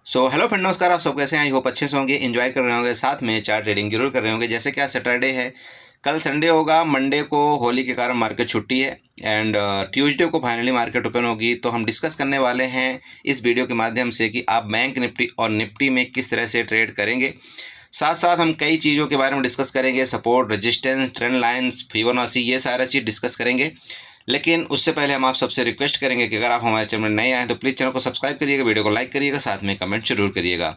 Hello friend, नमस्कार। आप सब कैसे हैं? आई होप अच्छे से होंगे, एंजॉय कर रहे होंगे, साथ में चार्ट ट्रेडिंग जरूर कर रहे होंगे। जैसे कि आज सैटरडे है, कल संडे होगा, मंडे को होली के कारण मार्केट छुट्टी है एंड ट्यूसडे को फाइनली मार्केट ओपन होगी। तो हम डिस्कस करने वाले हैं इस वीडियो के माध्यम से कि आप बैंक निफ्टी और निफ्टी में किस तरह से ट्रेड करेंगे। साथ साथ हम कई चीज़ों के बारे में डिस्कस करेंगे, support, resistance, trend lines, Fibonacci, ये सारा चीज़ डिस्कस करेंगे। लेकिन उससे पहले हम आप सबसे रिक्वेस्ट करेंगे कि अगर आप हमारे चैनल में नए आए तो प्लीज़ चैनल को सब्सक्राइब करिएगा, वीडियो को लाइक करिएगा, साथ में कमेंट जरूर करिएगा।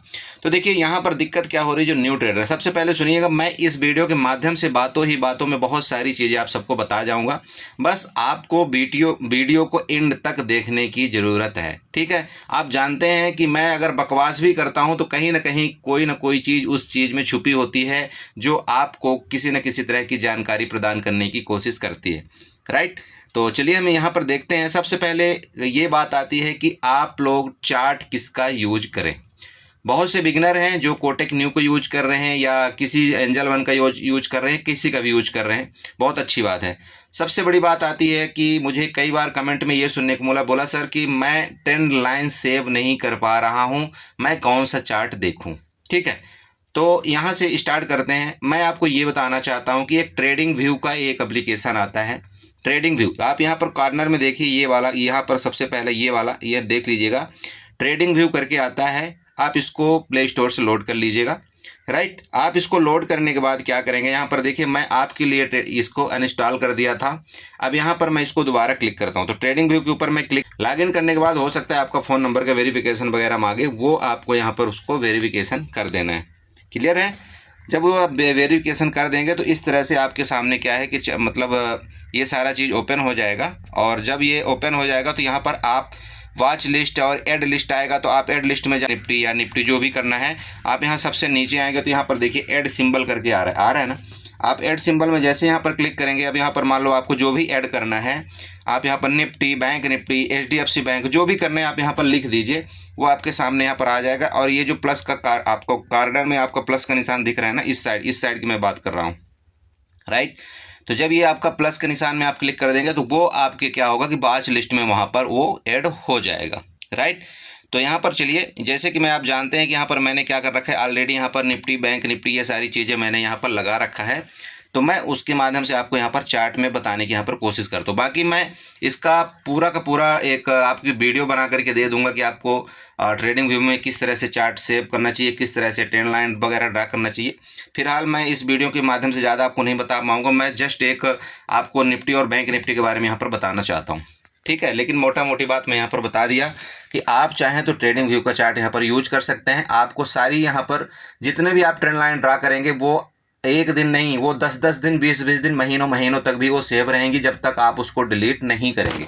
तो देखिए यहाँ पर दिक्कत क्या हो रही है, जो न्यू ट्रेडर है। सबसे पहले सुनिएगा, मैं इस वीडियो के माध्यम से बातों ही बातों में बहुत सारी चीज़ें आप सबको बता जाऊँगा। बस आपको वीडियो को एंड तक देखने की ज़रूरत है, ठीक है। आप जानते हैं कि मैं अगर बकवास भी करता हूँ तो कहीं ना कहीं कोई ना कोई चीज़ उस चीज़ में छुपी होती है जो आपको किसी न किसी तरह की जानकारी प्रदान करने की कोशिश करती है, राइट। तो चलिए हम यहाँ पर देखते हैं। सबसे पहले ये बात आती है कि आप लोग चार्ट किसका यूज करें। बहुत से बिगिनर हैं जो कोटेक न्यू को यूज कर रहे हैं या किसी एंजल वन का यूज कर रहे हैं, किसी का भी यूज कर रहे हैं, बहुत अच्छी बात है। सबसे बड़ी बात आती है कि मुझे कई बार कमेंट में ये सुनने को बोला सर कि मैं ट्रेंड लाइन सेव नहीं कर पा रहा हूँ, मैं कौन सा चार्ट देखूँ। ठीक है, तो यहाँ से स्टार्ट करते हैं। मैं आपको ये बताना चाहता हूँ कि एक ट्रेडिंग व्यू का एक एप्लीकेशन आता है, ट्रेडिंग व्यू। आप यहाँ पर कॉर्नर में देखिए, ये वाला, यहाँ पर सबसे पहले ये वाला, ये देख लीजिएगा, ट्रेडिंग व्यू करके आता है। आप इसको प्ले स्टोर से लोड कर लीजिएगा, राइट। आप इसको लोड करने के बाद क्या करेंगे, यहाँ पर देखिए मैं आपके लिए इसको अनइंस्टॉल कर दिया था। अब यहाँ पर मैं इसको दोबारा क्लिक करता हूँ तो ट्रेडिंग व्यू के ऊपर मैं क्लिक, लॉगिन करने के बाद हो सकता है आपका फ़ोन नंबर का वेरिफिकेशन वगैरह मांगे, वो आपको यहाँ पर उसको वेरिफिकेशन कर देना है। क्लियर है? जब वो आप वेरिफिकेशन कर देंगे तो इस तरह से आपके सामने क्या है कि मतलब ये सारा चीज़ ओपन हो जाएगा। और जब ये ओपन हो जाएगा तो यहाँ पर आप वॉच लिस्ट और एड लिस्ट आएगा, तो आप एड लिस्ट में निफ्टी या निफ्टी जो भी करना है, आप यहाँ सबसे नीचे आएंगे तो यहाँ पर देखिए एड सिंबल करके आ रहा है ना। आप ऐड सिंबल में जैसे यहाँ पर क्लिक करेंगे, अब यहाँ पर मान लो आपको जो भी ऐड करना है, आप यहाँ पर Nifty, bank Nifty, HDFC bank, जो भी करना है आप यहाँ पर लिख दीजिए, वो आपके सामने यहाँ पर आ जाएगा। और ये जो प्लस का आपको कॉर्नर में आपका प्लस का निशान दिख रहा है ना, इस साइड की मैं बात कर रहा हूँ, राइट। तो जब ये आपका प्लस के निशान में आप क्लिक कर देंगे तो वो आपके क्या होगा कि वॉच लिस्ट में वहाँ पर वो ऐड हो जाएगा, राइट। तो यहाँ पर चलिए, जैसे कि मैं आप जानते हैं कि यहाँ पर मैंने क्या कर रखा है ऑलरेडी, यहाँ पर निफ्टी, बैंक निफ्टी, ये सारी चीज़ें मैंने यहाँ पर लगा रखा है। तो मैं उसके माध्यम से आपको यहाँ पर चार्ट में बताने की यहाँ पर कोशिश करता हूँ। बाकी मैं इसका पूरा का पूरा एक आपकी वीडियो बना करके दे दूंगा कि आपको ट्रेडिंग व्यू में किस तरह से चार्ट सेव करना चाहिए, किस तरह से ट्रेंड लाइन वगैरह ड्रा करना चाहिए। फिलहाल मैं इस वीडियो के माध्यम से ज़्यादा आपको नहीं बता पाऊँगा, मैं जस्ट एक आपको निफ्टी और बैंक निफ्टी के बारे में यहाँ पर बताना चाहता हूँ, ठीक है। लेकिन मोटा मोटी बात मैं यहाँ पर बता दिया कि आप चाहें तो ट्रेडिंग व्यू का चार्ट यहाँ पर यूज कर सकते हैं। आपको सारी यहाँ पर जितने भी आप ट्रेंड लाइन ड्रा करेंगे वो एक दिन नहीं, वो 10-10 दिन, 20-20 दिन, महीनों तक भी वो सेव रहेंगी जब तक आप उसको डिलीट नहीं करेंगे,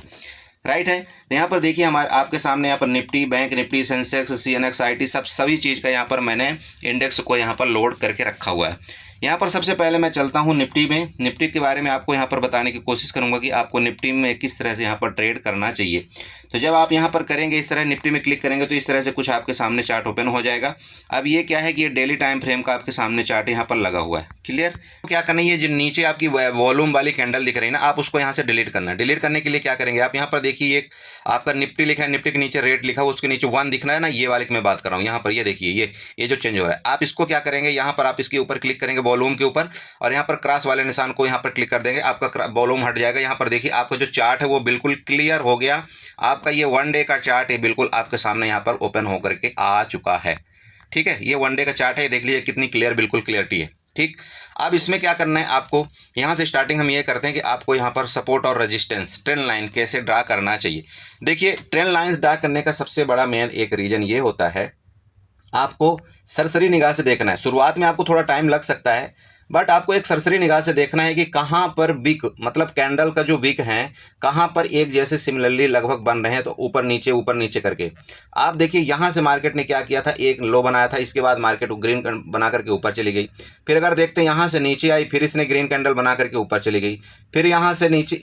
राइट है। तो यहाँ पर देखिए हमारे आपके सामने यहाँ पर Nifty, bank Nifty, Sensex, CNX, IT, सभी चीज़ का यहाँ पर मैंने इंडेक्स को यहाँ पर लोड करके रखा हुआ है। यहाँ पर सबसे पहले मैं चलता हूँ निफ्टी में। निफ्टी के बारे में आपको यहाँ पर बताने की कोशिश करूँगा कि आपको निफ्टी में किस तरह से यहाँ पर ट्रेड करना चाहिए। तो जब आप यहाँ पर करेंगे, इस तरह निफ्टी में क्लिक करेंगे तो इस तरह से कुछ आपके सामने चार्ट ओपन हो जाएगा। अब ये क्या है कि ये डेली टाइम फ्रेम का आपके सामने चार्ट यहाँ पर लगा हुआ है, क्लियर। तो क्या करना है, ये जो नीचे आपकी वॉल्यूम वाली कैंडल दिख रही है ना, आप उसको यहाँ से डिलीट करना है। डिलीट करने के लिए क्या करेंगे, आप यहाँ पर देखिए एक आपका निफ्टी लिखा है, निफ्टी के नीचे रेट लिखा हुआ, उसके नीचे 1 दिख रहा है ना, ये वाले की मैं बात कर रहा हूँ। यहाँ पर ये देखिए, ये जो चेंज हो रहा है, आप इसको क्या करेंगे, यहाँ पर आप इसके ऊपर क्लिक करेंगे, वॉल्यूम के ऊपर, और यहाँ पर क्रॉस वाले निशान को यहाँ पर क्लिक कर देंगे, आपका वॉल्यूम हट जाएगा। यहाँ पर देखिए आपका जो चार्ट है वो बिल्कुल क्लियर हो गया। आपका ये 1 डे का चार्ट है, बिल्कुल आपके सामने यहाँ पर ओपन होकर के आ चुका है, ठीक है। ये 1 डे का चार्ट है, देख लीजिए कितनी क्लियर, बिल्कुल क्लियरिटी है, ठीक। अब इसमें क्या करना है आपको, यहाँ से स्टार्टिंग हम ये करते हैं कि आपको यहाँ पर सपोर्ट और रेजिस्टेंस, ट्रेंड लाइन कैसे ड्रा करना चाहिए। देखिए ट्रेंड लाइंस ड्रा करने का सबसे बड़ा मेन एक रीजन ये होता है, आपको सरसरी निगाह से देखना है। शुरुआत में आपको थोड़ा टाइम लग सकता है, बट आपको एक सरसरी निगाह से देखना है कि कहाँ पर विक, मतलब कैंडल का जो विक है, कहाँ पर एक जैसे सिमिलरली लगभग बन रहे हैं, तो ऊपर नीचे करके। आप देखिए यहाँ से मार्केट ने क्या किया था, एक लो बनाया था, इसके बाद मार्केट ग्रीन बना करके ऊपर चली गई। फिर अगर देखते हैं यहाँ से नीचे आई, फिर इसने ग्रीन कैंडल बना करके ऊपर चली गई। फिर यहाँ से नीचे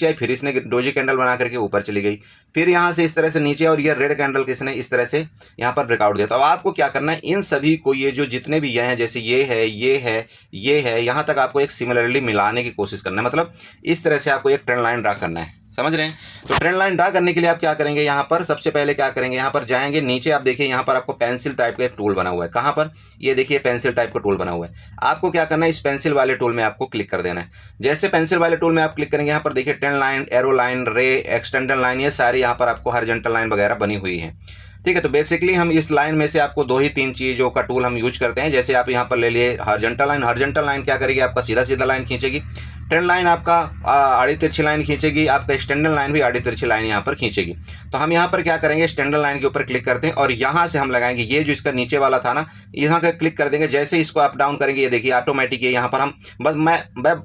आई, फिर इसने डोजी कैंडल बना करके ऊपर चली गई। फिर यहाँ से इस तरह से नीचे, और ये रेड कैंडल किसने इस तरह से यहाँ पर ब्रेकआउट दिया। तो अब आपको क्या करना है, इन सभी को, ये जो जितने भी ये हैं, जैसे ये है, यहाँ तक आपको एक सिमिलरली मिलाने की कोशिश करना है। मतलब इस तरह से आपको एक ट्रेंड लाइन ड्रा करना है। समझ रहे हैं। तो ट्रेंड लाइन ड्रा करने के लिए आप क्या करेंगे, यहाँ पर सबसे पहले क्या करेंगे, यहाँ पर जाएंगे नीचे, आप देखिए यहाँ पर आपको पेंसिल टाइप का एक टूल बना हुआ है। कहाँ पर, ये देखिए पेंसिल टाइप का टूल बना हुआ है। आपको क्या करना है, इस पेंसिल वाले टूल में आपको क्लिक कर देना है। जैसे पेंसिल वाले टूल में आप क्लिक करेंगे, यहाँ पर देखिए ट्रेंड लाइन, एरो लाइन, रे, एक्सटेंडर लाइन, ये सारी यहाँ पर आपको हॉरिजॉन्टल लाइन वगैरह बनी हुई है। ठीक है, तो बेसिकली हम इस लाइन में से आपको 2 ही 3 चीज़ों का टूल हम यूज करते हैं। जैसे आप यहाँ पर ले लिए हॉरिजॉन्टल लाइन, हॉरिजॉन्टल लाइन क्या करेगी, आपका सीधा सीधा लाइन खींचेगी। ट्रेंड लाइन आपका आड़ी तिरछी लाइन खींचेगी, आपका स्टैंडर्ड लाइन भी आड़ी तिरछी लाइन यहाँ पर खींचेगी। तो हम यहाँ पर क्या करेंगे, स्टैंडर्ड लाइन के ऊपर क्लिक करते हैं और यहाँ से हम लगाएंगे ये जो इसका नीचे वाला था ना, यहाँ का क्लिक कर देंगे। जैसे इसको अप डाउन करेंगे, ये देखिए ऑटोमेटिक है। यहाँ पर हम बस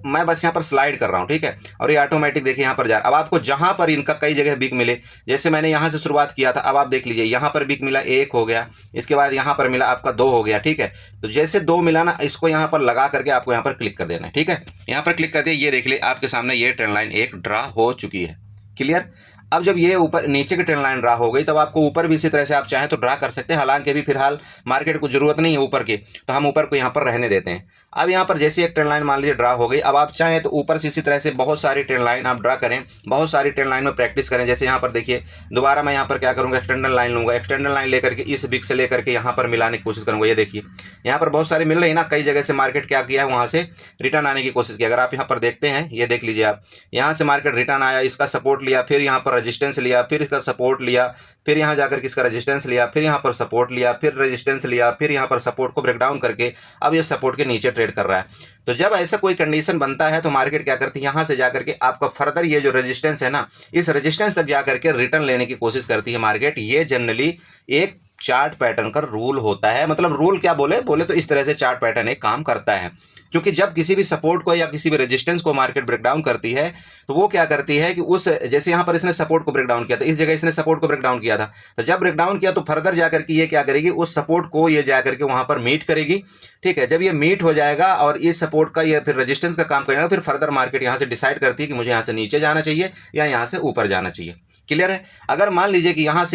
मैं बस यहाँ पर स्लाइड कर रहा हूँ, ठीक है, और ये ऑटोमेटिक देखिए यहाँ पर जा रहा है। अब आपको जहाँ पर इनका कई जगह बिक मिले, जैसे मैंने यहाँ से शुरुआत किया था, अब आप देख लीजिए यहाँ पर बिक मिला 1 हो गया, इसके बाद यहाँ पर मिला आपका 2 हो गया। ठीक है, तो जैसे 2 मिला ना, इसको यहाँ पर लगा करके आपको यहाँ पर क्लिक कर देना है। ठीक है, यहाँ पर क्लिक कर दिए, ये देख लिए आपके सामने ये ट्रेंड लाइन एक ड्रा हो चुकी है। क्लियर। अब जब ये ऊपर नीचे की ट्रेंड लाइन ड्रा हो गई, तब आपको ऊपर भी इसी तरह से आप चाहें तो ड्रा कर सकते हैं। हालांकि अभी फिलहाल मार्केट को जरूरत नहीं है ऊपर की, तो हम ऊपर को यहाँ पर रहने देते हैं। अब यहाँ पर जैसे एक ट्रेंड लाइन मान लीजिए ड्रा हो गई, अब आप चाहें तो ऊपर से इसी तरह से बहुत सारी ट्रेंड लाइन आप ड्रा करें, बहुत सारी ट्रेंड लाइन में प्रैक्टिस करें। जैसे यहाँ पर देखिए, दोबारा मैं यहाँ पर क्या करूँगा, एक्सटेंडर लाइन लूँगा, एक्सटेंडर लाइन लेकर के इस बिग से लेकर के यहाँ पर मिलाने की कोशिश करूँगा। ये देखिए यहाँ पर बहुत सारी मिल रही है ना, कई जगह से मार्केट क्या किया है, वहाँ से रिटर्न आने की कोशिश की। अगर आप यहाँ पर देखते हैं, ये देख लीजिए आप, यहाँ से मार्केट रिटर्न आया, इसका सपोर्ट लिया, फिर यहाँ पर रेजिस्टेंस लिया, फिर इसका सपोर्ट लिया, फिर यहाँ जाकर के इसका रेजिस्टेंस लिया, फिर यहाँ पर सपोर्ट लिया, फिर रेजिस्टेंस लिया, फिर यहाँ पर सपोर्ट को ब्रेक डाउन करके अब ये सपोर्ट के नीचे ट्रेड कर रहा है। तो जब ऐसा कोई कंडीशन बनता है तो मार्केट क्या करती है, यहाँ से जाकर के आपका फर्दर ये जो रेजिस्टेंस है ना, इस रेजिस्टेंस तक जाकर के रिटर्न लेने की कोशिश करती है मार्केट। ये जनरली एक चार्ट पैटर्न का रूल होता है। मतलब रूल क्या बोले तो इस तरह से चार्ट पैटर्न एक काम करता है। क्योंकि जब किसी भी सपोर्ट को या किसी भी रेजिस्टेंस को मार्केट ब्रेक डाउन करती है, तो वो क्या करती है कि उस, जैसे यहाँ पर इसने सपोर्ट को ब्रेक डाउन किया था, इस जगह इसने सपोर्ट को ब्रेक डाउन किया था, तो जब ब्रेक डाउन किया तो फर्दर जाकर के ये क्या करेगी, उस सपोर्ट को ये जाकर के वहाँ पर मीट करेगी। ठीक है, जब ये मीट हो जाएगा और इस सपोर्ट का ये फिर रेजिस्टेंस का काम करेगा, फिर फर्दर मार्केट यहाँ से डिसाइड करती है कि मुझे यहाँ से नीचे जाना चाहिए या यहाँ से ऊपर जाना चाहिए। क्लियर है। अगर मान लीजिए कि यहाँ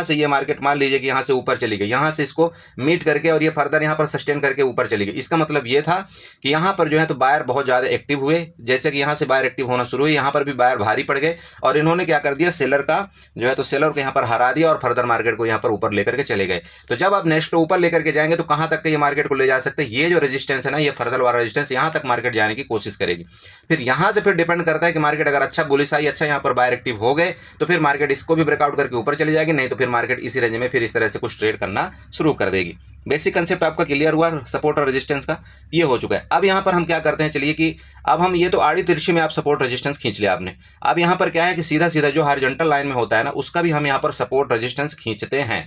से ये मार्केट मान लीजिए कि यहाँ से ऊपर चली गई, यहाँ से इसको मीट करके और ये फर्दर यहाँ पर सस्टेन करके ऊपर चली गई, इसका मतलब ये था कि यहाँ पर जो है तो बायर बहुत ज़्यादा एक्टिव हुए। जैसे कि यहाँ से बायर एक्टिव होना शुरू हुई, यहाँ पर भी बायर भारी पड़ गए और इन्होंने क्या कर दिया, सेलर का जो है तो सेलर को यहाँ पर हरा दिया और फर्दर मार्केट को यहाँ पर ऊपर लेकर के चले गए। तो जब आप नेक्स्ट ऊपर लेकर के जाएंगे तो कहाँ तक ये मार्केट को ले जा सकते हैं, ये जो रेजिस्टेंस है ना, ये फर्दर वाला रेजिस्टेंस यहाँ तक मार्केट जाने की कोशिश करेगी। फिर यहाँ से फिर डिपेंड करता है कि मार्केट अगर अच्छा बुलिश आई, अच्छा यहाँ पर बायर एक्टिव हो गए, तो फिर मार्केट इसको भी ब्रेकआउट करके ऊपर चली जाएगी, नहीं तो फिर मार्केट इसी रेंज में फिर इस तरह से कुछ ट्रेड करना शुरू कर देगी। बेसिक कंसेप्ट आपका क्लियर हुआ सपोर्ट और रेजिस्टेंस का, ये हो चुका है। अब यहाँ पर हम क्या करते हैं, चलिए कि अब हम ये तो आड़ी तिरछी में आप सपोर्ट रेजिस्टेंस खींच लिया आपने। अब यहाँ पर क्या है कि सीधा सीधा जो हॉरिजॉन्टल लाइन में होता है ना, उसका भी हम यहाँ पर सपोर्ट रेजिस्टेंस खींचते हैं।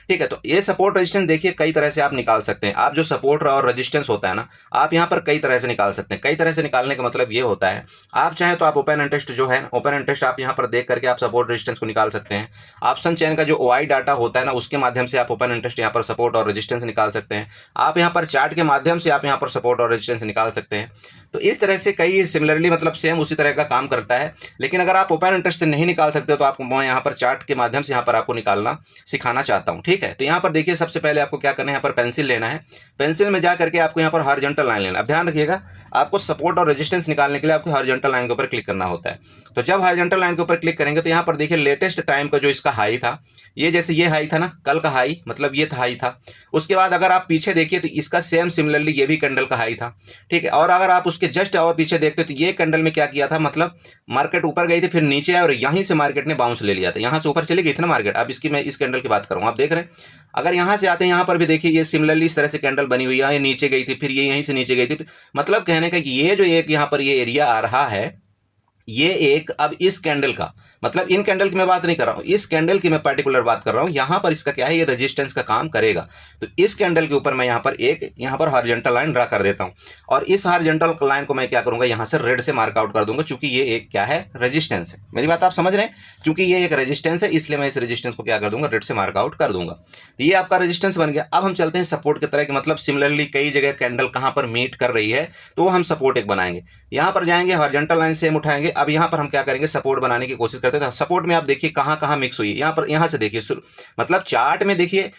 ठीक है, तो ये सपोर्ट रेजिस्टेंस देखिए कई तरह से आप निकाल सकते हैं। आप जो सपोर्ट और रेजिस्टेंस होता है ना, आप यहाँ पर कई तरह से निकाल सकते हैं। कई तरह से निकालने का मतलब ये होता है, आप चाहें तो आप ओपन इंटरेस्ट जो है, ओपन इंटरेस्ट आप यहाँ पर देख करके आप सपोर्ट रेजिस्टेंस को निकाल सकते हैं। ऑप्शन चेन का जो OI डाटा होता है ना, उसके माध्यम से आप ओपन इंटरेस्ट यहाँ पर सपोर्ट और रेजिस्टेंस निकाल सकते हैं। आप यहाँ पर चार्ट के माध्यम से आप यहाँ पर सपोर्ट और रेजिस्टेंस निकाल सकते हैं। तो इस तरह से कई सिमिलरली मतलब सेम उसी तरह का काम करता है। लेकिन अगर आप ओपन इंटरेस्ट से नहीं निकाल सकते तो आपको मैं यहाँ पर चार्ट के माध्यम से यहाँ पर आपको निकालना सिखाना चाहता हूँ। ठीक है, तो यहाँ पर देखिए सबसे पहले आपको क्या करना है, यहाँ पर पेंसिल लेना है। पेंसिल में जा करके आपको यहाँ पर हॉरिजॉन्टल लाइन लेना। अब ध्यान रखिएगा, आपको सपोर्ट और रेजिस्टेंस निकालने के लिए आपको हॉरिजॉन्टल लाइन के ऊपर क्लिक करना होता है। तो जब हॉरिजॉन्टल लाइन के ऊपर क्लिक करेंगे तो यहाँ पर देखिए लेटेस्ट टाइम का जो इसका हाई था, ये जैसे ये हाई था ना, कल का हाई, मतलब ये हाई था। उसके बाद अगर आप पीछे देखिए तो इसका सेम सिमिलरली ये भी कैंडल का हाई था। ठीक है, और अगर आप उसके जस्ट और पीछे देखते तो ये कैंडल में क्या किया था, मतलब मार्केट ऊपर गई थी, फिर नीचे आया और यहीं से मार्केट ने बाउंस ले लिया था, यहाँ से ऊपर चली गई थी ना मार्केट। अब इसकी मैं इस कैंडल की बात करूँ, आप देख रहे हैं, अगर यहाँ से आते हैं यहाँ पर भी देखिए ये सिमिलरली इस तरह से कैंडल बनी हुई है, ये नीचे गई थी, फिर ये यहीं से नीचे गई थी। मतलब कहने का कि ये जो एक यहाँ पर ये एरिया आ रहा है, ये एक अब इस कैंडल का, मतलब इन कैंडल की मैं बात नहीं कर रहा हूं, इस कैंडल की मैं पर्टिकुलर बात कर रहा हूं। यहां पर इसका क्या है, ये रेजिस्टेंस का काम करेगा। तो इस कैंडल के ऊपर मैं यहां पर एक यहां पर हॉरिजॉन्टल लाइन ड्रा कर देता हूं और इस हॉरिजॉन्टल लाइन को मैं क्या करूंगा, यहां से रेड से मार्क आउट कर दूंगा, क्योंकि ये एक क्या है, रेजिस्टेंस है। मेरी बात आप समझ रहे हैं, क्योंकि ये एक रेजिस्टेंस है, इसलिए मैं इस रेजिस्टेंस को क्या कर दूंगा, रेड से मार्क आउट कर दूंगा। ये आपका रेजिस्टेंस बन गया। अब हम चलते हैं सपोर्ट की तरह, मतलब सिमिलरली कई जगह कैंडल कहां पर मीट कर रही है, तो हम सपोर्ट एक बनाएंगे। यहां पर जाएंगे, हॉरिजॉन्टल लाइन सेम उठाएंगे। अब यहां पर हम क्या करेंगे, सपोर्ट बनाने की कोशिश करते हैं। तो सपोर्ट में आप देखिए कहां कहां मिक्स हुई है, यहां पर, यहां से देखिए, मतलब चार्ट में देखिए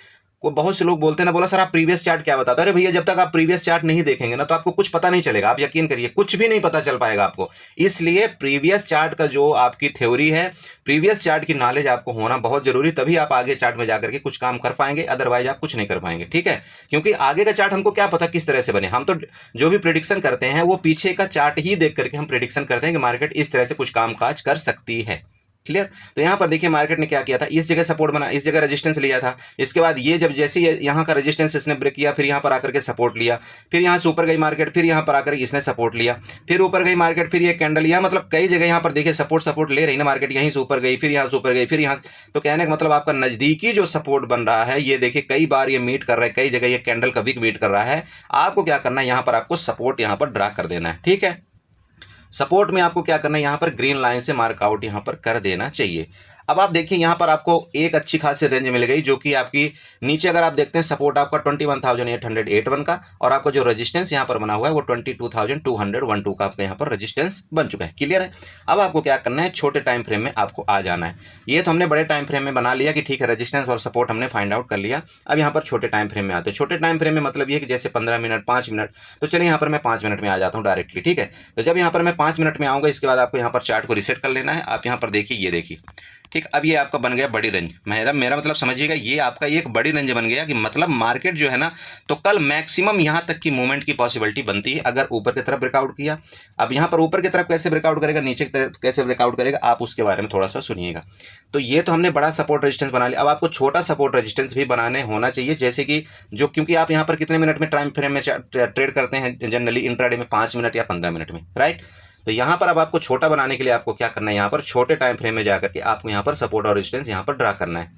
को बहुत से लोग बोलते हैं ना, बोला सर आप प्रीवियस चार्ट क्या बताते हो? अरे भैया जब तक आप प्रीवियस चार्ट नहीं देखेंगे ना तो आपको कुछ पता नहीं चलेगा, आप यकीन करिए कुछ भी नहीं पता चल पाएगा आपको। इसलिए प्रीवियस चार्ट का जो आपकी थ्योरी है, प्रीवियस चार्ट की नॉलेज आपको होना बहुत जरूरी, तभी आप आगे चार्ट में जाकर के कुछ काम कर पाएंगे, अदरवाइज आप कुछ नहीं कर पाएंगे। ठीक है, क्योंकि आगे का चार्ट हमको क्या पता किस तरह से बने, हम तो जो भी प्रिडिक्शन करते हैं वो पीछे का चार्ट ही देख करके हम प्रिडिक्शन करते हैं कि मार्केट इस तरह से कुछ काम काज कर सकती है। क्लियर? तो यहाँ पर देखिए मार्केट ने क्या किया था, इस जगह सपोर्ट बना, इस जगह रेजिस्टेंस लिया था, इसके बाद ये जब जैसे यहाँ का रेजिस्टेंस इसने ब्रेक किया, फिर यहाँ पर आकर के सपोर्ट लिया, फिर यहाँ से ऊपर गई मार्केट, फिर यहाँ पर आकर इसने सपोर्ट लिया, फिर ऊपर गई मार्केट, फिर ये कैंडल, यहाँ मतलब कई जगह यहाँ पर देखिए सपोर्ट ले रही ना मार्केट, यहीं से ऊपर गई, फिर यहाँ से ऊपर गई, फिर यहाँ। तो कहने का मतलब आपका नजदीकी जो सपोर्ट बन रहा है ये देखिए कई बार ये मीट कर रहा है, कई जगह ये कैंडल का विक मीट कर रहा है। आपको क्या करना है, यहाँ पर आपको सपोर्ट यहाँ पर ड्रा कर देना है। ठीक है, सपोर्ट में आपको क्या करना है, यहाँ पर ग्रीन लाइन से मार्कआउट यहाँ पर कर देना चाहिए। अब आप देखिए यहाँ पर आपको एक अच्छी खासी रेंज मिल गई, जो कि आपकी नीचे अगर आप देखते हैं सपोर्ट आपका 21,881 का, और आपका जो रेजिस्टेंस यहाँ पर बना हुआ है वो 22,212 का आपका यहाँ पर रेजिस्टेंस बन चुका है। क्लियर है? अब आपको क्या करना है, छोटे टाइम फ्रेम में आपको आ जाना है। ये तो हमने बड़े टाइम फ्रेम में बना लिया कि ठीक है रेजिस्टेंस और सपोर्ट हमने फाइंड आउट कर लिया। अब यहाँ पर छोटे टाइम फ्रेम में आते हैं। छोटे टाइम फ्रेम में मतलब ये कि जैसे 15 मिनट, 5 मिनट, तो चलिए यहाँ पर मैं 5 मिनट में आ जाता हूँ डायरेक्टली। ठीक है, तो जब यहाँ पर मैं 5 मिनट में आऊँगा, इसके बाद आपको यहाँ पर चार्ट को रिसेट कर लेना है। आप यहाँ पर देखिए, ये देखिए, ठीक, अब ये आपका बन गया बड़ी रेंज। मेरा मतलब समझिएगा, ये आपका एक बड़ी रेंज बन गया कि मतलब मार्केट जो है ना, तो कल मैक्सिमम यहाँ तक की मूवमेंट की पॉसिबिलिटी बनती है अगर ऊपर की तरफ ब्रेकआउट किया। अब यहाँ पर ऊपर की तरफ कैसे ब्रेकआउट करेगा, नीचे की तरफ कैसे ब्रेकआउट करेगा, आप उसके बारे में थोड़ा सा सुनिएगा। तो ये तो हमने बड़ा सपोर्ट रेजिस्टेंस बना लिया। अब आपको छोटा सपोर्ट रेजिस्टेंस भी बनाने होना चाहिए, जैसे कि जो, क्योंकि आप यहाँ पर कितने मिनट में टाइम फ्रेम में ट्रेड करते हैं जनरली इंट्राडे में, 5 मिनट या 15 मिनट में, राइट? तो यहाँ पर अब आपको छोटा बनाने के लिए आपको क्या करना है, यहाँ पर छोटे टाइम फ्रेम में जाकर के आपको यहाँ पर सपोर्ट और रेजिस्टेंस यहाँ पर ड्रा करना है।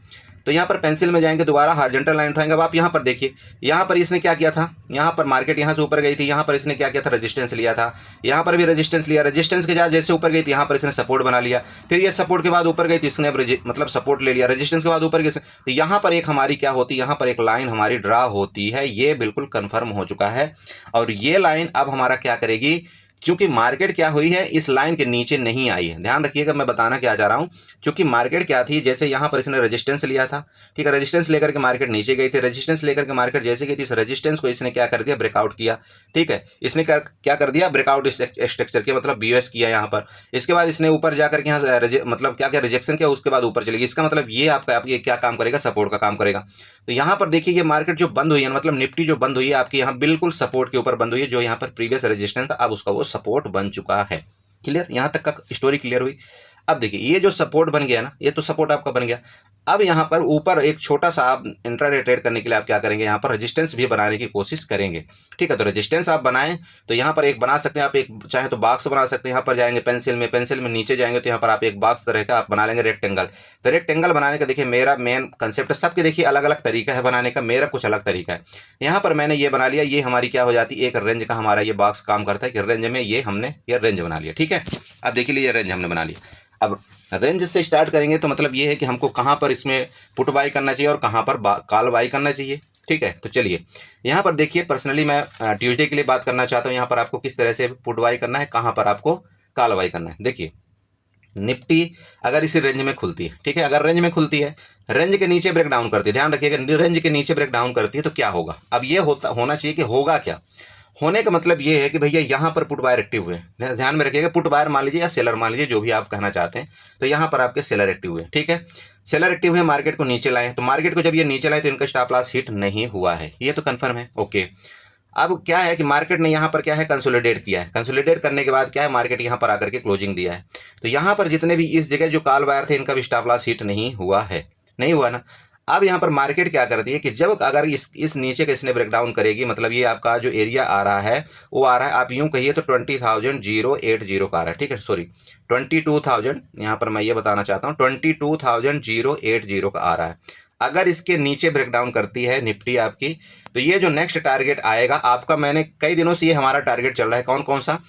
तो यहाँ पर पेंसिल में जाएंगे, दोबारा हॉरिजॉन्टल लाइन उठाएंगे। अब आप यहाँ पर देखिए, यहाँ पर इसने क्या किया था, यहाँ पर मार्केट यहाँ से ऊपर गई थी, यहाँ पर इसने क्या किया था, रेजिस्टेंस लिया था, यहाँ पर भी रेजिस्टेंस लिया, रेजिस्टेंस के बाद जैसे ऊपर गई थी यहाँ पर इसने सपोर्ट बना लिया, फिर ये सपोर्ट के बाद ऊपर गई तो इसने मतलब सपोर्ट ले लिया, रेजिस्टेंस के बाद ऊपर गई। तो यहाँ पर एक हमारी क्या होती है, यहाँ पर एक लाइन हमारी ड्रा होती है। ये बिल्कुल कन्फर्म हो चुका है, और ये लाइन अब हमारा क्या करेगी, क्योंकि मार्केट क्या हुई है, इस लाइन के नीचे नहीं आई है। ध्यान रखिएगा, मैं बताना क्या चाह रहा हूं, क्योंकि मार्केट क्या थी, जैसे यहां पर इसने रेजिस्टेंस लिया था, ठीक है, रेजिस्टेंस लेकर के मार्केट नीचे गई थी, रेजिस्टेंस लेकर के मार्केट जैसे गई थी, इस रेजिस्टेंस को इसने क्या कर दिया, ब्रेकआउट किया। ठीक है, इसने क्या कर दिया, ब्रेकआउट स्ट्रक्चर के मतलब बीएस किया यहाँ पर। इसके बाद इसने ऊपर जाकर के यहाँ मतलब क्या रिजेक्शन किया, उसके बाद ऊपर चलेगी। इसका मतलब ये आपका ये क्या काम करेगा, सपोर्ट का काम करेगा। तो यहाँ पर देखिए, ये मार्केट जो बंद हुई है, मतलब निफ्टी जो बंद हुई है आपकी यहाँ बिल्कुल सपोर्ट के ऊपर बंद हुई है। जो यहाँ पर प्रीवियस रेजिस्टेंस था, अब उसका वो सपोर्ट बन चुका है। क्लियर? यहाँ तक का स्टोरी क्लियर हुई। अब देखिए, ये जो सपोर्ट बन गया ना, ये तो सपोर्ट आपका बन गया। अब यहाँ पर ऊपर एक छोटा सा आप इंट्राडे ट्रेड करने के लिए आप क्या करेंगे, यहाँ पर रेजिस्टेंस भी बनाने की कोशिश करेंगे। ठीक है, तो रेजिस्टेंस आप बनाएं तो यहाँ पर एक बना सकते हैं आप, एक चाहे तो बॉक्स बना सकते हैं। यहाँ पर जाएंगे पेंसिल में नीचे जाएंगे तो यहाँ पर आप एक बॉक्स तरह का आप बना लेंगे, रेक्टेंगल। तो रेक्टेंगल बनाने का देखिए मेरा मेन कंसेप्ट, सबके देखिए अलग अलग तरीका है बनाने का, मेरा कुछ अलग तरीका है। यहाँ पर मैंने ये बना लिया, ये हमारी क्या हो जाती है, एक रेंज का हमारा ये बॉक्स काम करता है कि रेंज में ये हमने ये रेंज बना लिया। ठीक है, अब देखिए ये रेंज हमने बना लिया। अब रेंज से स्टार्ट करेंगे तो मतलब ये है कि हमको कहाँ पर इसमें पुट बाई करना चाहिए और कहाँ पर कॉल बाई करना चाहिए। ठीक है, तो चलिए यहाँ पर देखिए, पर्सनली मैं ट्यूसडे के लिए बात करना चाहता हूँ। यहाँ पर आपको किस तरह से पुट बाई करना है, कहाँ पर आपको कॉल बाई करना है। देखिए, निफ्टी अगर इसी रेंज में खुलती है, ठीक है, अगर रेंज में खुलती है, रेंज के नीचे ब्रेक डाउन करती है, ध्यान रखिएगा, रेंज के नीचे ब्रेक डाउन करती है तो क्या होगा। अब ये होना चाहिए कि होगा क्या, होने का मतलब ये है कि भैया यहाँ पर पुट बायर एक्टिव हुए। ध्यान में रखिएगा, पुट बायर मान लीजिए या सेलर मान लीजिए, जो भी आप कहना चाहते हैं। तो यहाँ पर आपके सेलर एक्टिव हुए। ठीक है, सेलर एक्टिव हुए, मार्केट को नीचे लाए। तो मार्केट को जब ये नीचे लाए तो इनका स्टॉप लॉस हिट नहीं हुआ है, ये तो कंफर्म है। ओके, अब क्या है कि मार्केट ने यहाँ पर क्या है, कंसोलिडेट किया है। कंसोलिडेट करने के बाद क्या है, मार्केट यहाँ पर आकर के क्लोजिंग दिया है। तो यहाँ पर जितने भी इस जगह जो कॉल बायर थे, इनका भी स्टॉप लॉस हिट नहीं हुआ है, नहीं हुआ ना। अब यहाँ पर मार्केट क्या करती है कि जब अगर इस नीचे का इसने ब्रेकडाउन करेगी, मतलब ये आपका जो एरिया आ रहा है वो आ रहा है, आप यूं कहिए तो 20,080 का आ रहा है। ठीक है, सॉरी 22,000, यहाँ पर मैं ये बताना चाहता हूँ 22,080 का आ रहा है। अगर इसके नीचे ब्रेकडाउन करती है निफ्टी आपकी, तो ये जो नेक्स्ट टारगेट आएगा आपका, मैंने कई दिनों से ये हमारा टारगेट चल रहा है, कौन कौन सा,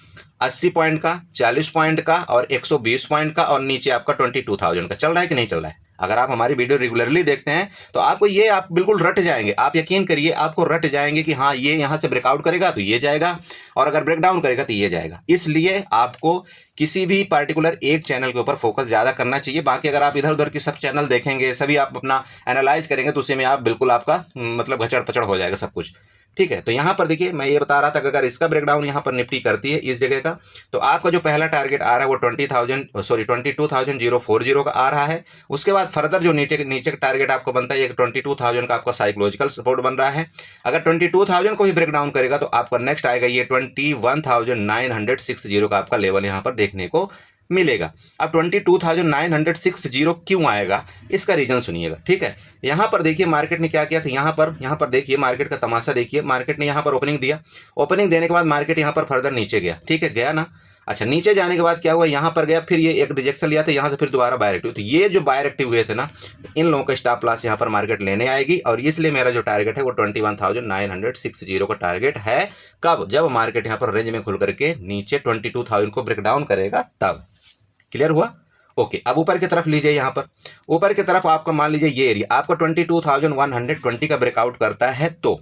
80 पॉइंट का, 40 पॉइंट का और 120 पॉइंट का, और नीचे आपका 22,000 का चल रहा है कि नहीं चल रहा है। अगर आप हमारी वीडियो रेगुलरली देखते हैं तो आपको ये आप बिल्कुल रट जाएंगे, आप यकीन करिए आपको रट जाएंगे कि हाँ ये यहाँ से ब्रेकआउट करेगा तो ये जाएगा, और अगर ब्रेक डाउन करेगा तो ये जाएगा। इसलिए आपको किसी भी पार्टिकुलर एक चैनल के ऊपर फोकस ज़्यादा करना चाहिए। बाकी अगर आप इधर उधर की सब चैनल देखेंगे, सभी आप अपना एनालाइज करेंगे तो उसी में आप बिल्कुल आपका मतलब घचड़ पचड़ हो जाएगा सब कुछ। ठीक है, तो यहाँ पर देखिए मैं ये बता रहा था कि अगर इसका ब्रेकडाउन यहाँ पर निफ्टी करती है इस जगह का, तो आपका जो पहला टारगेट आ रहा है वो 22,040 का आ रहा है। उसके बाद फर्दर जो नीचे नीचे का टारगेट आपको बनता है, 22,000 का आपका साइकोलॉजिकल सपोर्ट बन रहा है। अगर 22,000 को भी ब्रेकडाउन करेगा तो आपका नेक्स्ट आएगा ये 21,960 का आपका लेवल यहाँ पर देखने को मिलेगा। अब 22,960 क्यों आएगा, इसका रीजन सुनिएगा। ठीक है, यहाँ पर देखिए मार्केट ने क्या किया था, यहाँ पर देखिए मार्केट का तमाशा देखिए। मार्केट ने यहाँ पर ओपनिंग दिया, ओपनिंग देने के बाद मार्केट यहाँ पर फर्दर नीचे गया। ठीक है, गया ना। अच्छा, नीचे जाने के बाद क्या हुआ, यहाँ पर गया, फिर ये एक रिजेक्शन लिया था, यहाँ से फिर दोबारा बायर एक्टिव। तो ये जो बायर एक्टिव हुए थे ना, इन लोगों का स्टॉप लॉस यहाँ पर मार्केट लेने आएगी, और इसलिए मेरा जो टारगेट है वो 21,960 का टारगेट है। कब, जब मार्केट यहाँ पर रेंज में खुल करके नीचे 22,000 को ब्रेक डाउन करेगा तब। क्लियर हुआ? ओके, अब ऊपर की तरफ लीजिए। यहाँ पर ऊपर की तरफ आपका मान लीजिए ये एरिया आपका 22,120 का ब्रेकआउट करता है, तो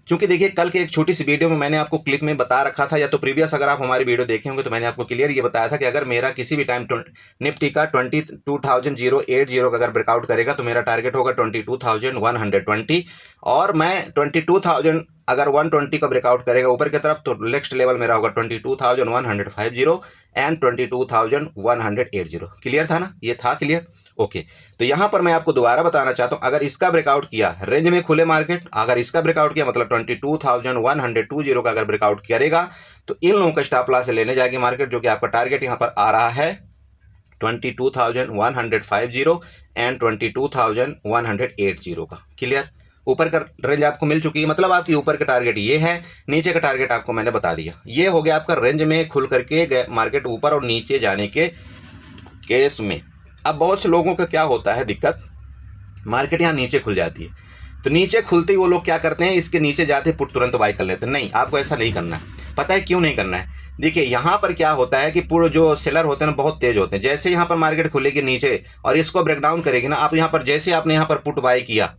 चूंकि देखिए कल के एक छोटी सी वीडियो में मैंने आपको क्लिप में बता रखा था, या तो प्रीवियस अगर आप हमारी वीडियो देखे होंगे तो मैंने आपको क्लियर ये बताया था कि अगर मेरा किसी भी टाइम निफ्टी का 22,080 का अगर ब्रेकआउट करेगा तो मेरा टारगेट होगा 22,120, और मैं 22,000 अगर 120 का ब्रेकआउट करेगा ऊपर की तरफ तो नेक्स्ट लेवल मेरा होगा 22,150 एंड 22,180। क्लियर था ना, ये था क्लियर? ओके, तो यहां पर मैं आपको दोबारा बताना चाहता हूं, अगर इसका ब्रेकआउट किया रेंज में खुले मार्केट, अगर इसका ब्रेकआउट किया मतलब 22,120 का अगर ब्रेकआउट करेगा तो इन लोगों का स्टॉप लॉस लेने जाएगी मार्केट, जो कि आपका टारगेट यहां पर आ रहा है 22,150 एंड 22,180 का। क्लियर? ऊपर का रेंज आपको मिल चुकी है, मतलब आपकी ऊपर का टारगेट ये है, नीचे का टारगेट आपको मैंने बता दिया। ये हो गया आपका रेंज में खुल करके मार्केट ऊपर और नीचे जाने के केस में। अब बहुत से लोगों का क्या होता है दिक्कत, मार्केट यहाँ नीचे खुल जाती है तो नीचे खुलते ही वो लोग क्या करते हैं, इसके नीचे जाते पुट तुरंत बाई कर लेते हैं। नहीं, आपको ऐसा नहीं करना है। पता है क्यों नहीं करना है? देखिए यहाँ पर क्या होता है कि पूरे जो सेलर होते हैं ना बहुत तेज होते हैं। जैसे यहाँ पर मार्केट खुलेगी नीचे और इसको ब्रेकडाउन करेगी ना, आप यहाँ पर जैसे आपने यहाँ पर पुट बाई किया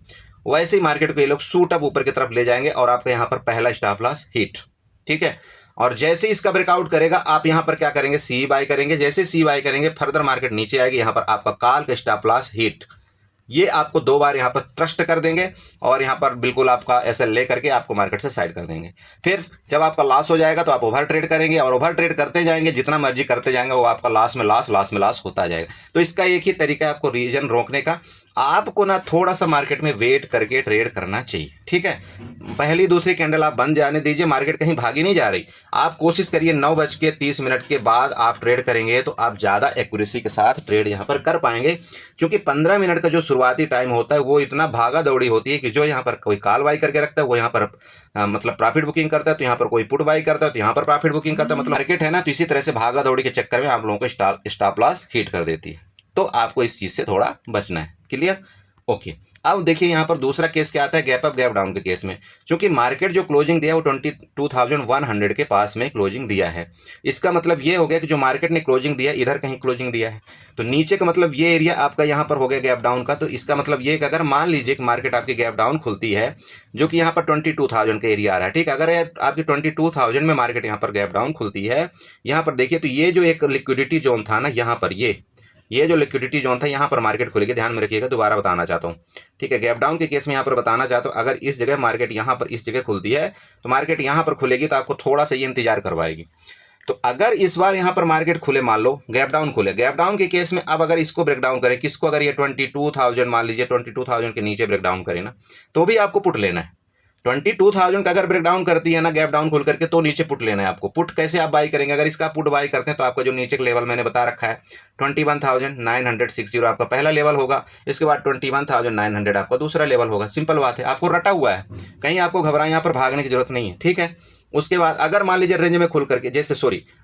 वैसे ही मार्केट को ये लोग सूट अप ऊपर की तरफ ले जाएंगे और आपका यहाँ पर पहला स्टॉप लॉस हिट। ठीक है, और जैसे इसका ब्रेकआउट करेगा आप यहाँ पर क्या करेंगे, सी बाई करेंगे। जैसे सी बाई करेंगे फर्दर मार्केट नीचे आएगी, यहाँ पर आपका कॉल का स्टॉप लॉस हिट। ये आपको 2 बार यहाँ पर ट्रस्ट कर देंगे और यहाँ पर बिल्कुल आपका ऐसे ले करके आपको मार्केट से साइड कर देंगे। फिर जब आपका लॉस हो जाएगा तो आप ओवर ट्रेड करेंगे और ओवर ट्रेड करते जाएंगे, जितना मर्जी करते जाएंगे वो आपका लॉस में लॉस होता जाएगा। तो इसका एक ही तरीका है आपको रीजन रोकने का, आपको ना थोड़ा सा मार्केट में वेट करके ट्रेड करना चाहिए। ठीक है, पहली दूसरी कैंडल आप बंद जाने दीजिए, मार्केट कहीं भागी नहीं जा रही। आप कोशिश करिए 9:30 के बाद आप ट्रेड करेंगे तो आप ज़्यादा एक्यूरेसी के साथ ट्रेड यहाँ पर कर पाएंगे, क्योंकि 15 मिनट का जो शुरुआती टाइम होता है वो इतना भागा दौड़ी होती है कि जो यहाँ पर कोई कॉल बाई करके रखता है वो यहाँ पर मतलब प्रॉफिट बुकिंग करता है, तो यहाँ पर कोई पुट बाई करता है तो यहाँ पर प्रॉफिट बुकिंग करता है। मतलब मार्केट है ना, तो इसी तरह से भागा दौड़ी के चक्कर में आप लोगों को स्टॉप लॉस हिट कर देती है। तो आपको इस चीज़ से थोड़ा बचना है। क्लियर? ओके, अब देखिए यहाँ पर दूसरा केस क्या आता है, गैप अप गैप डाउन के केस में। क्योंकि मार्केट जो क्लोजिंग दिया है वो 22,100 के पास में क्लोजिंग दिया है। इसका मतलब ये हो गया कि जो मार्केट ने क्लोजिंग दिया इधर कहीं क्लोजिंग दिया है, तो नीचे का मतलब ये एरिया आपका यहाँ पर हो गया गैप डाउन का। तो इसका मतलब ये कि अगर मान लीजिए कि मार्केट आपकी गैप डाउन खुलती है जो कि यहाँ पर 22,000 का एरिया आ रहा है, ठीक है, अगर आपकी 22,000 में मार्केट यहाँ पर गैप डाउन खुलती है, यहाँ पर देखिए तो ये जो एक लिक्विडिटी जोन था ना, यहाँ पर ये जो लिक्विडिटी जोन था यहाँ पर मार्केट खुलेगी। ध्यान में रखिएगा, दोबारा बताना चाहता हूँ। ठीक है, गैप डाउन के केस में यहाँ पर बताना चाहता हूँ, अगर इस जगह मार्केट यहाँ पर इस जगह खुलती है तो मार्केट यहाँ पर खुलेगी तो आपको थोड़ा सा ये इंतजार करवाएगी। तो अगर इस बार यहाँ पर मार्केट खुले, मान लो गैप डाउन खुले, गैप डाउन के केस में अब अगर इसको ब्रेक डाउन करे, किसको, अगर ये 22,000 मान लीजिए 22,000 के नीचे ब्रेक डाउन करे ना, तो भी आपको पुट लेना है। 22,000 का अगर ब्रेक डाउन करती है ना गैप डाउन खुल करके, तो नीचे पुट लेना है आपको। पुट कैसे आप बाई करेंगे, अगर इसका पुट बाई करते हैं तो आपका जो नीचे का लेवल मैंने बता रखा है 21,960 आपका पहला लेवल होगा, इसके बाद 21,900 आपका दूसरा लेवल होगा। सिंपल बात है, आपको रटा हुआ है, कहीं आपको घबराएं यहाँ पर भागने की जरूरत नहीं है। ठीक है, उसके बाद अगर मान लीजिए रेंज में खुल करके, जैसे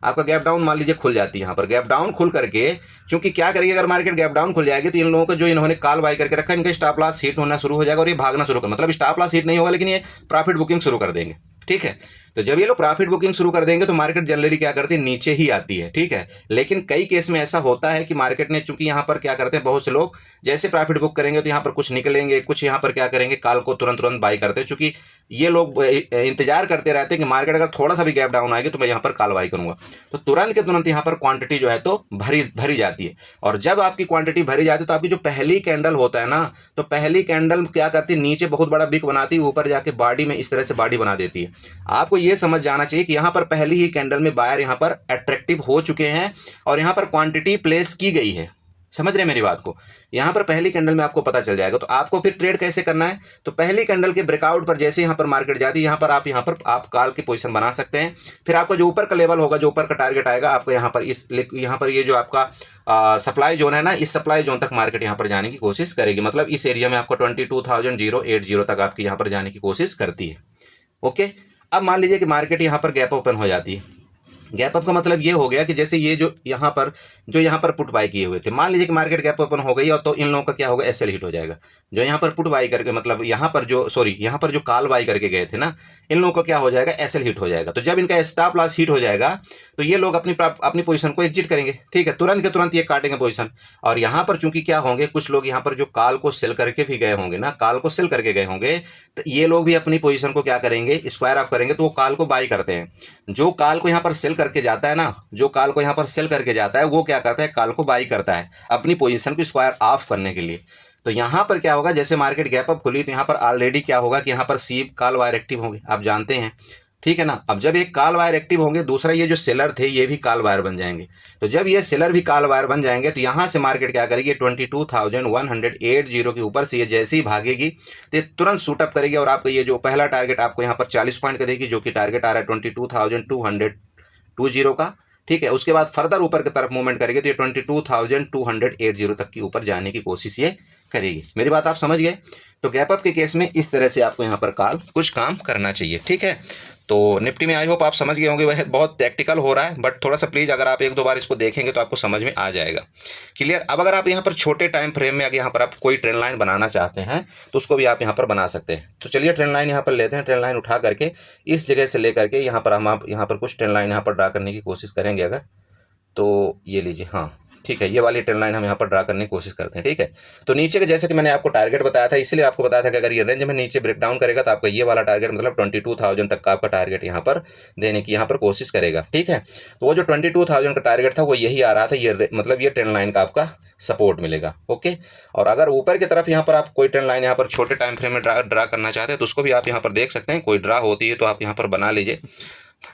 आपका गैप डाउन मान लीजिए खुल जाती है, यहाँ पर गैप डाउन खुल करके, क्योंकि क्या करेगी, अगर मार्केट गैप डाउन खुल जाएगी तो इन लोगों को जो इन्होंने कॉल बाई करके रखा है इनका स्टॉप लॉस हिट होना शुरू हो जाएगा और ये भागना शुरू कर, मतलब स्टॉप लॉस हिट नहीं होगा लेकिन ये प्रॉफिट बुकिंग शुरू कर देंगे। ठीक है, तो जब ये लोग प्रॉफिट बुकिंग शुरू कर देंगे तो मार्केट जनरली क्या करती है, नीचे ही आती है, ठीक है। लेकिन कई केस में ऐसा होता है कि मार्केट ने, चूंकि यहाँ पर क्या करते हैं बहुत से लोग, जैसे प्रॉफिट बुक करेंगे तो यहाँ पर कुछ निकलेंगे, कुछ यहाँ पर क्या करेंगे, काल को तुरंत तुरंत बाई करते हैं, चूंकि ये लोग इंतजार करते रहते हैं कि मार्केट अगर थोड़ा सा भी गैप डाउन आएगी तो मैं यहाँ पर काल बाई करूंगा, तो तुरंत के तुरंत यहाँ पर क्वांटिटी जो है तो भरी जाती है। और जब आपकी क्वांटिटी भरी जाती है तो आपकी जो पहली कैंडल होता है ना, तो पहली कैंडल क्या करती है, नीचे बहुत बड़ा बिग बनाती है, ऊपर जाके बॉडी में इस तरह से बॉडी बना देती है। आपको ये समझ जाना चाहिए कि यहाँ पर पहली ही कैंडल में बायर यहाँ पर अट्रैक्टिव हो चुके हैं और यहाँ पर क्वांटिटी प्लेस की गई है। समझ रहे हैं मेरी बात को? यहाँ पर पहली कैंडल में आपको पता चल जाएगा। तो आपको फिर ट्रेड कैसे करना है, तो पहली कैंडल के ब्रेकआउट पर जैसे यहाँ पर मार्केट जाती है, यहाँ पर आप कॉल की पोजीशन बना सकते हैं। फिर आपका जो ऊपर का लेवल होगा, जो ऊपर का टारगेट आएगा, आपको यहाँ पर ये जो आपका सप्लाई जोन है ना, इस सप्लाई जोन तक मार्केट यहाँ पर जाने की कोशिश करेगी। मतलब इस एरिया में आपको 22,080 तक आपकी यहाँ पर जाने की कोशिश करती है। ओके, अब मान लीजिए कि मार्केट यहाँ पर गैप ओपन हो जाती है। गैप अप का मतलब ये हो गया कि जैसे ये जो यहाँ पर पुट बाई किए हुए थे, मान लीजिए कि मार्केट गैप ओपन हो गई और तो इन लोगों का क्या होगा, एसएल हिट हो जाएगा। जो यहाँ पर पुट बाई करके, मतलब यहाँ पर जो कॉल बाई करके गए थे ना, इन लोगों का क्या हो जाएगा, एसएल हिट हो जाएगा। तो जब इनका स्टॉप लॉस हिट हो जाएगा तो ये लोग अपनी पोजीशन को एग्जिट करेंगे, ठीक है, तुरंत के तुरंत ये काटेंगे पोजीशन। और यहाँ पर चूंकि क्या होंगे, कुछ लोग यहाँ पर जो कॉल को सेल करके भी गए होंगे ना, कॉल को सेल करके गए होंगे, तो ये लोग भी अपनी पोजीशन को क्या करेंगे, स्क्वायर ऑफ करेंगे। तो वो कॉल को बाई करते हैं। जो कॉल को यहाँ पर सेल करके जाता है ना, जो कॉल को यहाँ पर सेल करके जाता है, वो क्या करता है, कॉल को बाई करता है अपनी पोजीशन को स्क्वायर ऑफ करने के लिए। तो यहाँ पर क्या होगा, जैसे मार्केट गैप अप खुली तो यहाँ पर ऑलरेडी क्या होगा कि यहाँ पर सी कॉल वायर एक्टिव होंगे, आप जानते हैं, ठीक है ना। अब जब एक कॉल वायर एक्टिव होंगे, दूसरा ये जो सेलर थे ये भी कॉल वायर बन जाएंगे। तो जब ये सेलर भी कॉल वायर बन जाएंगे तो यहाँ से मार्केट क्या करेगी, 22,180 के ऊपर से ये जैसे ही भागेगी तो तुरंत शूटअप करेगी और आपका ये जो पहला टारगेट आपको यहाँ पर 40 पॉइंट का देगी, जो कि टारगेट आ रहा है 22,220 का, ठीक है। उसके बाद फर्दर ऊपर की तरफ मूवमेंट करेगी तो ये 22,280 तक की ऊपर जाने की कोशिश ये करेगी। मेरी बात आप समझ गए? तो गैप अप के केस में इस तरह से आपको यहाँ पर कॉल कुछ काम करना चाहिए, ठीक है। तो निफ्टी में आई होप आप समझ गए होंगे। वह बहुत टैक्टिकल हो रहा है, बट थोड़ा सा प्लीज़ अगर आप एक दो बार इसको देखेंगे तो आपको समझ में आ जाएगा, क्लियर। अब अगर आप यहाँ पर छोटे टाइम फ्रेम में अगर यहाँ पर आप कोई ट्रेंड लाइन बनाना चाहते हैं तो उसको भी आप यहाँ पर बना सकते हैं। तो चलिए ट्रेंड लाइन यहाँ पर लेते हैं। ट्रेंड लाइन उठा करके इस जगह से लेकर के यहाँ पर आप यहाँ पर कुछ ट्रेंड लाइन यहाँ पर ड्रा करने की कोशिश करेंगे अगर, तो ये लीजिए, हाँ ठीक है, ये वाली ट्रेंड लाइन हम यहाँ पर ड्रा करने की कोशिश करते हैं, ठीक है। तो नीचे के जैसे कि मैंने आपको टारगेट बताया था, इसलिए आपको बताया था कि अगर ये रेंज में नीचे ब्रेक डाउन करेगा तो आपका ये वाला टारगेट मतलब 22,000 तक का आपका टारगेट यहाँ पर देने की यहाँ पर कोशिश करेगा, ठीक है। तो वो जो 22,000 का टारगेट था वो यही आ रहा था, ये मतलब ये ट्रेंड लाइन का आपका सपोर्ट मिलेगा, ओके। और अगर ऊपर की तरफ यहाँ पर आप कोई ट्रेंड लाइन यहाँ पर छोटे टाइम फ्रेम में ड्रा करना चाहते हैं तो उसको भी आप यहाँ पर देख सकते हैं। कोई ड्रा होती है तो आप यहाँ पर बना लीजिए,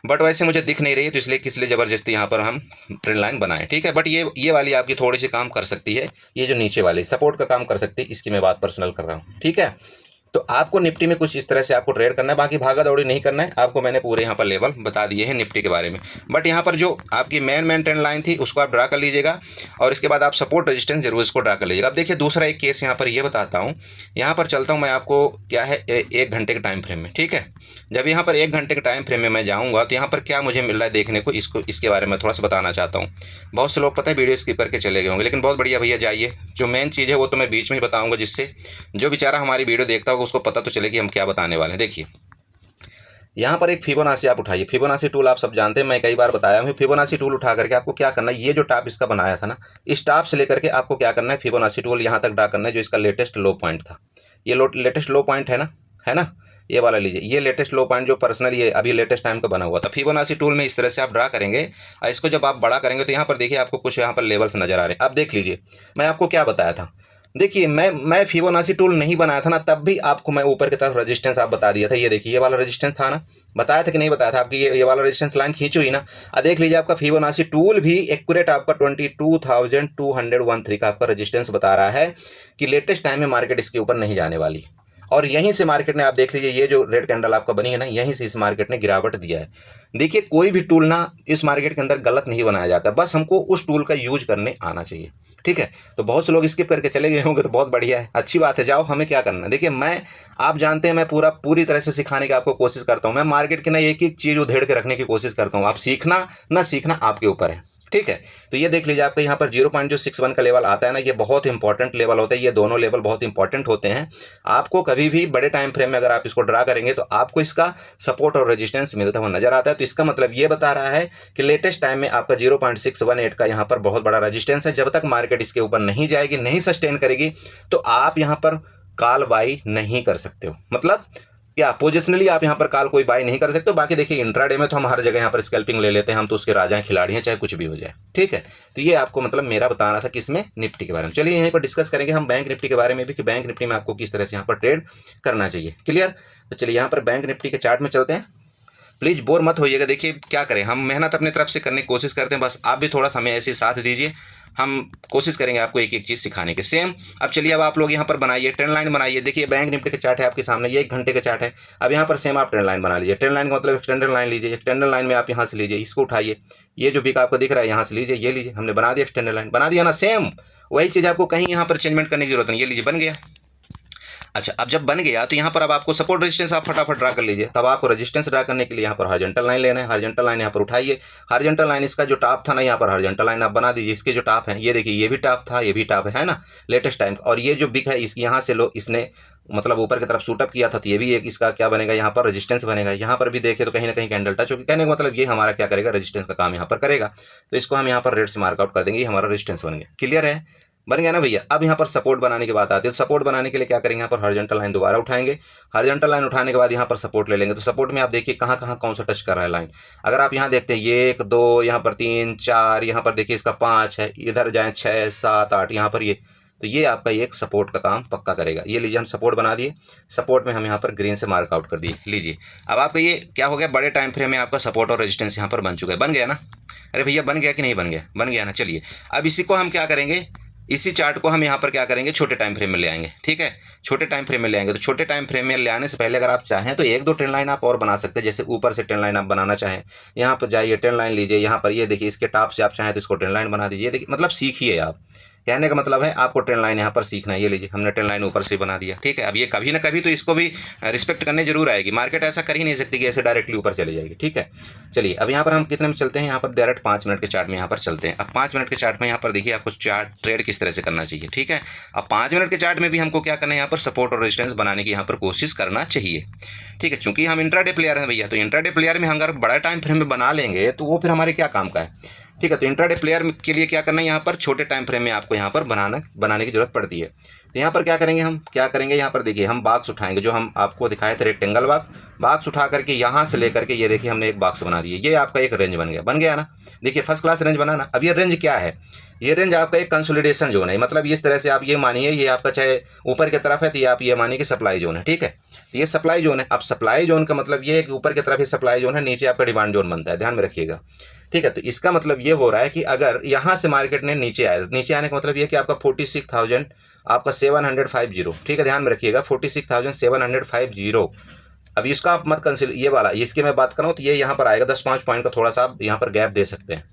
बट वैसे मुझे दिख नहीं रही है तो इसलिए ज़बरदस्ती यहाँ पर हम ट्रेंड लाइन बनाएं, ठीक है। बट ये वाली आपकी थोड़ी सी काम कर सकती है, ये जो नीचे वाली सपोर्ट का काम कर सकती है, इसकी मैं बात पर्सनल कर रहा हूँ, ठीक है। तो आपको निफ्टी में कुछ इस तरह से आपको ट्रेड करना है, बाकी भागा दौड़ी नहीं करना है। आपको मैंने पूरे यहाँ पर लेवल बता दिए हैं निफ्टी के बारे में। बट यहाँ पर जो आपकी मेन ट्रेंड लाइन थी उसको आप ड्रा कर लीजिएगा और इसके बाद आप सपोर्ट रेजिस्टेंस जरूर इसको ड्रा कर लीजिएगा। अब देखिए दूसरा एक केस यहाँ पर ये बताता हूँ। यहाँ पर चलता हूँ मैं आपको, क्या है, 1 घंटे के टाइम फ्रेम में, ठीक है। जब यहाँ पर 1 घंटे के टाइम फ्रेम में मैं जाऊँगा तो यहाँ पर क्या मुझे मिल रहा है देखने को, इसके बारे में थोड़ा सा बताना चाहता हूँ। बहुत से लोग पता है वीडियो स्किप करके चले गए होंगे, लेकिन बहुत बढ़िया भैया जाइए, जो मेन चीज़ है वो तो मैं बीच में ही बताऊँगा, जिससे जो बेचारा हमारी वीडियो देखता होगा उसको पता तो चले हम क्या बताने वाले हैं। देखिए यहाँ पर एक फिबोनाची आप उठाइए। फिबोनाची टूल आप सब जानते हैं, मैं कई बार बताया हूँ। फिबोनाची टूल उठा करके आपको क्या करना है, ये जो टॉप इसका बनाया था ना, इस टॉप से लेकर के आपको क्या करना है, फिबोनाची टूल यहाँ तक ड्रा करना है जो इसका लेटेस्ट लो पॉइंट था। ये लेटेस्ट लो पॉइंट है ना, ये वाला लीजिए, ये लेटेस्ट लो पॉइंट जो पर्सनल ये अभी लेटेस्ट टाइम का बना हुआ था। फिबोनाची टूल में इस तरह से आप ड्रा करेंगे और इसको जब आप बड़ा करेंगे तो यहाँ पर देखिए आपको कुछ यहाँ पर लेवल्स नजर आ रहे हैं। अब देख लीजिए मैं आपको क्या बताया था। देखिए मैं फिबोनाची टूल नहीं बनाया था ना, तब भी आपको मैं ऊपर की तरफ रेजिस्टेंस आप बता दिया था। ये देखिए ये वाला रेजिस्टेंस था ना, बताया था कि नहीं बताया था? आपकी ये वाला रेजिस्टेंस लाइन खींची हुई ना। अब देख लीजिए आपका फिबोनाची टूल भी एक्यूरेट आपका 22,213 का आपका रेजिस्टेंस बता रहा है कि लेटेस्ट टाइम में मार्केट इसके ऊपर नहीं जाने वाली। और यहीं से मार्केट ने, आप देख लीजिए ये जो रेड कैंडल आपका बनी है ना, यहीं से इस मार्केट ने गिरावट दिया है। देखिए कोई भी टूल ना इस मार्केट के अंदर गलत नहीं बनाया जाता, बस हमको उस टूल का यूज करने आना चाहिए, ठीक है। तो बहुत से लोग स्किप करके चले गए होंगे, तो बहुत बढ़िया है, अच्छी बात है, जाओ, हमें क्या करना है। देखिए आप जानते हैं मैं पूरी तरह से सिखाने की आपको कोशिश करता हूँ। मैं मार्केट की ना एक चीज़ उधेड़ के रखने की कोशिश करता हूँ। आप सीखना ना सीखना आपके ऊपर है, ठीक है। तो ये देख लीजिए आपका यहाँ पर 0.61 का लेवल आता है ना, ये बहुत इंपॉर्टेंट लेवल होता है, ये दोनों लेवल बहुत इंपॉर्टेंट होते हैं। आपको कभी भी बड़े टाइम फ्रेम में अगर आप इसको ड्रा करेंगे तो आपको इसका सपोर्ट और रेजिस्टेंस मिलता हुआ नजर आता है। तो इसका मतलब ये बता रहा है कि लेटेस्ट टाइम में आपका 0.618 का यहाँ पर बहुत बड़ा रेजिस्टेंस है। जब तक मार्केट इसके ऊपर नहीं जाएगी, नहीं सस्टेन करेगी, तो आप यहाँ पर कॉल बाई नहीं कर सकते हो। मतलब क्या पोजिशनली आप यहाँ पर कॉल कोई बाय नहीं कर सकते हो। बाकी देखिए इंट्राडे में तो हम हर जगह यहाँ पर स्कैल्पिंग ले लेते हैं, हम तो उसके राजा हैं, खिलाड़ी हैं, चाहे कुछ भी हो जाए। ठीक है, तो ये आपको मतलब मेरा बताना था किसमें, निफ्टी के बारे में। चलिए यहीं पर डिस्कस करेंगे हम बैंक निफ्टी के बारे में भी, कि बैंक निफ्टी में आपको किस तरह से यहाँ पर ट्रेड करना चाहिए। क्लियर। तो चलिए यहाँ पर बैंक निफ्टी के चार्ट में चलते हैं। प्लीज़ बोर मत होइएगा। देखिए क्या करें, हम मेहनत अपनी तरफ से करने की कोशिश करते हैं, बस आप भी थोड़ा सा हमें ऐसे साथ दीजिए, हम कोशिश करेंगे आपको एक एक चीज़ सिखाने के। सेम अब चलिए अब आप लोग यहाँ पर बनाइए, ट्रेंड लाइन बनाइए। देखिए बैंक निफ्टी का चार्ट है आपके सामने, ये 1 घंटे का चार्ट है। अब यहाँ पर सेम आप ट्रेंड लाइन बना लीजिए। ट्रेंड लाइन का मतलब एक्सटेंडेड लाइन लीजिए। एक्सटेंडेड लाइन में आप यहाँ से लीजिए, इसको उठाइए, ये जो भी आपको दिख रहा है यहाँ से लीजिए, ये लीजिए, हमने बना दिया एक्सटेंडेड लाइन, बना दिया ना। सेम वही चीज़, आपको कहीं यहाँ पर चेंजमेंट करने की जरूरत नहीं। ये लीजिए, बन गया। अच्छा, अब जब बन गया तो यहाँ पर अब आपको सपोर्ट रेजिस्टेंस आप फटाफट ड्रा कर लीजिए। तब आपको रेजिस्टेंस ड्रा करने के लिए यहाँ पर हॉरिजॉन्टल लाइन लेना है। हॉरिजॉन्टल लाइन यहाँ पर उठाइए, हॉरिजॉन्टल लाइन इसका जो टॉप था ना, यहाँ पर हॉरिजॉन्टल लाइन आप बना दीजिए। इसके जो टॉप है, ये देखिए, ये भी टॉप था, ये भी टॉप है ना, लेटेस्ट टाइम। और ये जो बिग है, इस यहाँ से लो, इसने मतलब ऊपर की तरफ शूटअप किया था, तो ये भी एक इसका क्या बनेगा, यहाँ पर रेजिस्टेंस बनेगा। यहाँ पर भी देखे तो कहीं ना कहीं कैंडल टच होगी, कहने का मतलब ये हमारा क्या करेगा, रेजिस्टेंस का काम यहाँ पर करेगा। तो इसको हम यहाँ पर रेड से मार्कआउट कर देंगे, ये हमारा रेजिस्टेंस बन गया। क्लियर है, बन गया ना भैया। अब यहाँ पर सपोर्ट बनाने की बात आती है। तो सपोर्ट बनाने के लिए क्या करेंगे, यहाँ पर हॉरिजॉन्टल लाइन दोबारा उठाएंगे। हॉरिजॉन्टल लाइन उठाने के बाद यहाँ पर सपोर्ट ले लेंगे। तो सपोर्ट में आप देखिए कहाँ कहाँ कौन सा टच कर रहा है लाइन। अगर आप यहाँ देखते हैं, ये 1 2, यहाँ पर 3 4, यहाँ पर देखिए इसका 5 है, इधर जाए 6 7 8, यहाँ पर ये, तो ये आपका एक सपोर्ट का काम पक्का करेगा। ये लीजिए, हम सपोर्ट बना दिए। सपोर्ट में हम यहाँ पर ग्रीन से मार्कआउट कर दिए। लीजिए, अब आपका ये क्या हो गया, बड़े टाइम फ्रेम में आपका सपोर्ट और रेजिस्टेंस यहाँ पर बन चुका है। बन गया ना, अरे भैया बन गया कि नहीं बन गया, बन गया ना। चलिए अब इसी को हम क्या करेंगे, इसी चार्ट को हम यहाँ पर क्या करेंगे, छोटे टाइम फ्रेम में ले आएंगे। ठीक है, छोटे टाइम फ्रेम में ले आएंगे। तो छोटे टाइम फ्रेम में ले आने से पहले अगर आप चाहें तो 1 2 ट्रेंड लाइन आप और बना सकते हैं। जैसे ऊपर से ट्रेंड लाइन आप बनाना चाहें, यहाँ पर जाइए, ट्रेंड लाइन लीजिए, यहाँ पर ये देखिए, इसके टॉप से आप चाहें तो इसको ट्रेंड लाइन बना दीजिए। देखिए मतलब सीखिए आप, कहने का मतलब है आपको ट्रेंड लाइन यहाँ पर सीखना है। ये लीजिए, हमने ट्रेंड लाइन ऊपर से बना दिया। ठीक है, अब ये कभी ना कभी तो इसको भी रिस्पेक्ट करने जरूर आएगी। मार्केट ऐसा कर ही नहीं सकती कि ऐसे डायरेक्टली ऊपर चली जाएगी। ठीक है, चलिए अब यहाँ पर हम कितने में चलते हैं, यहाँ पर डायरेक्ट 5 मिनट के चार्ट में यहाँ पर चलते हैं। अब 5 मिनट के चार्ट में यहाँ पर देखिए आपको चार्ट ट्रेड किस तरह से करना चाहिए। ठीक है, अब 5 मिनट के चार्ट में भी हमको क्या करना है, यहाँ पर सपोर्ट और रेजिस्टेंस बनाने की यहाँ पर कोशिश करना चाहिए। ठीक है, चूंकि हम इंट्राडे प्लेयर हैं भैया, तो इंट्राडे प्लेयर में हम अगर बड़ा टाइम फ्रेम में बना लेंगे तो वो फिर हमारे क्या काम का है। ठीक है, तो इंट्राडे प्लेयर के लिए क्या करना है, यहाँ पर छोटे टाइम फ्रेम में आपको यहाँ पर बनाने की जरूरत पड़ती है। तो यहाँ पर क्या करेंगे, हम क्या करेंगे, यहाँ पर देखिए हम बॉक्स उठाएंगे, जो हम आपको दिखाए थे रेक्टेंगल बॉक्स उठा करके यहाँ से लेकर के ये देखिए हमने एक बॉक्स बना दिया। ये आपका एक रेंज बन गया ना। देखिए फर्स्ट क्लास रेंज बना ना। अब ये रेंज क्या है, ये रेंज आपका एक कंसोलिडेशन जोन है। मतलब इस तरह से आप ये मानिए, ये आपका चाहे ऊपर की तरफ है तो ये आप ये मानिए कि सप्लाई जोन है। ठीक है, ये सप्लाई जोन है। अब सप्लाई जोन का मतलब ये है कि ऊपर की तरफ ये सप्लाई जोन है, नीचे आपका डिमांड जोन बनता है, ध्यान में रखिएगा। ठीक है, तो इसका मतलब ये हो रहा है कि अगर यहाँ से मार्केट ने नीचे आने का मतलब ये कि आपका 46,000 आपका 750। ठीक है, ध्यान में रखिएगा 46,750। अब इसका आप मत कंसिडर, ये वाला इसकी मैं बात कर रहा हूँ, तो ये यहाँ पर आएगा 10-5 पॉइंट का थोड़ा सा आप यहाँ पर गैप दे सकते हैं।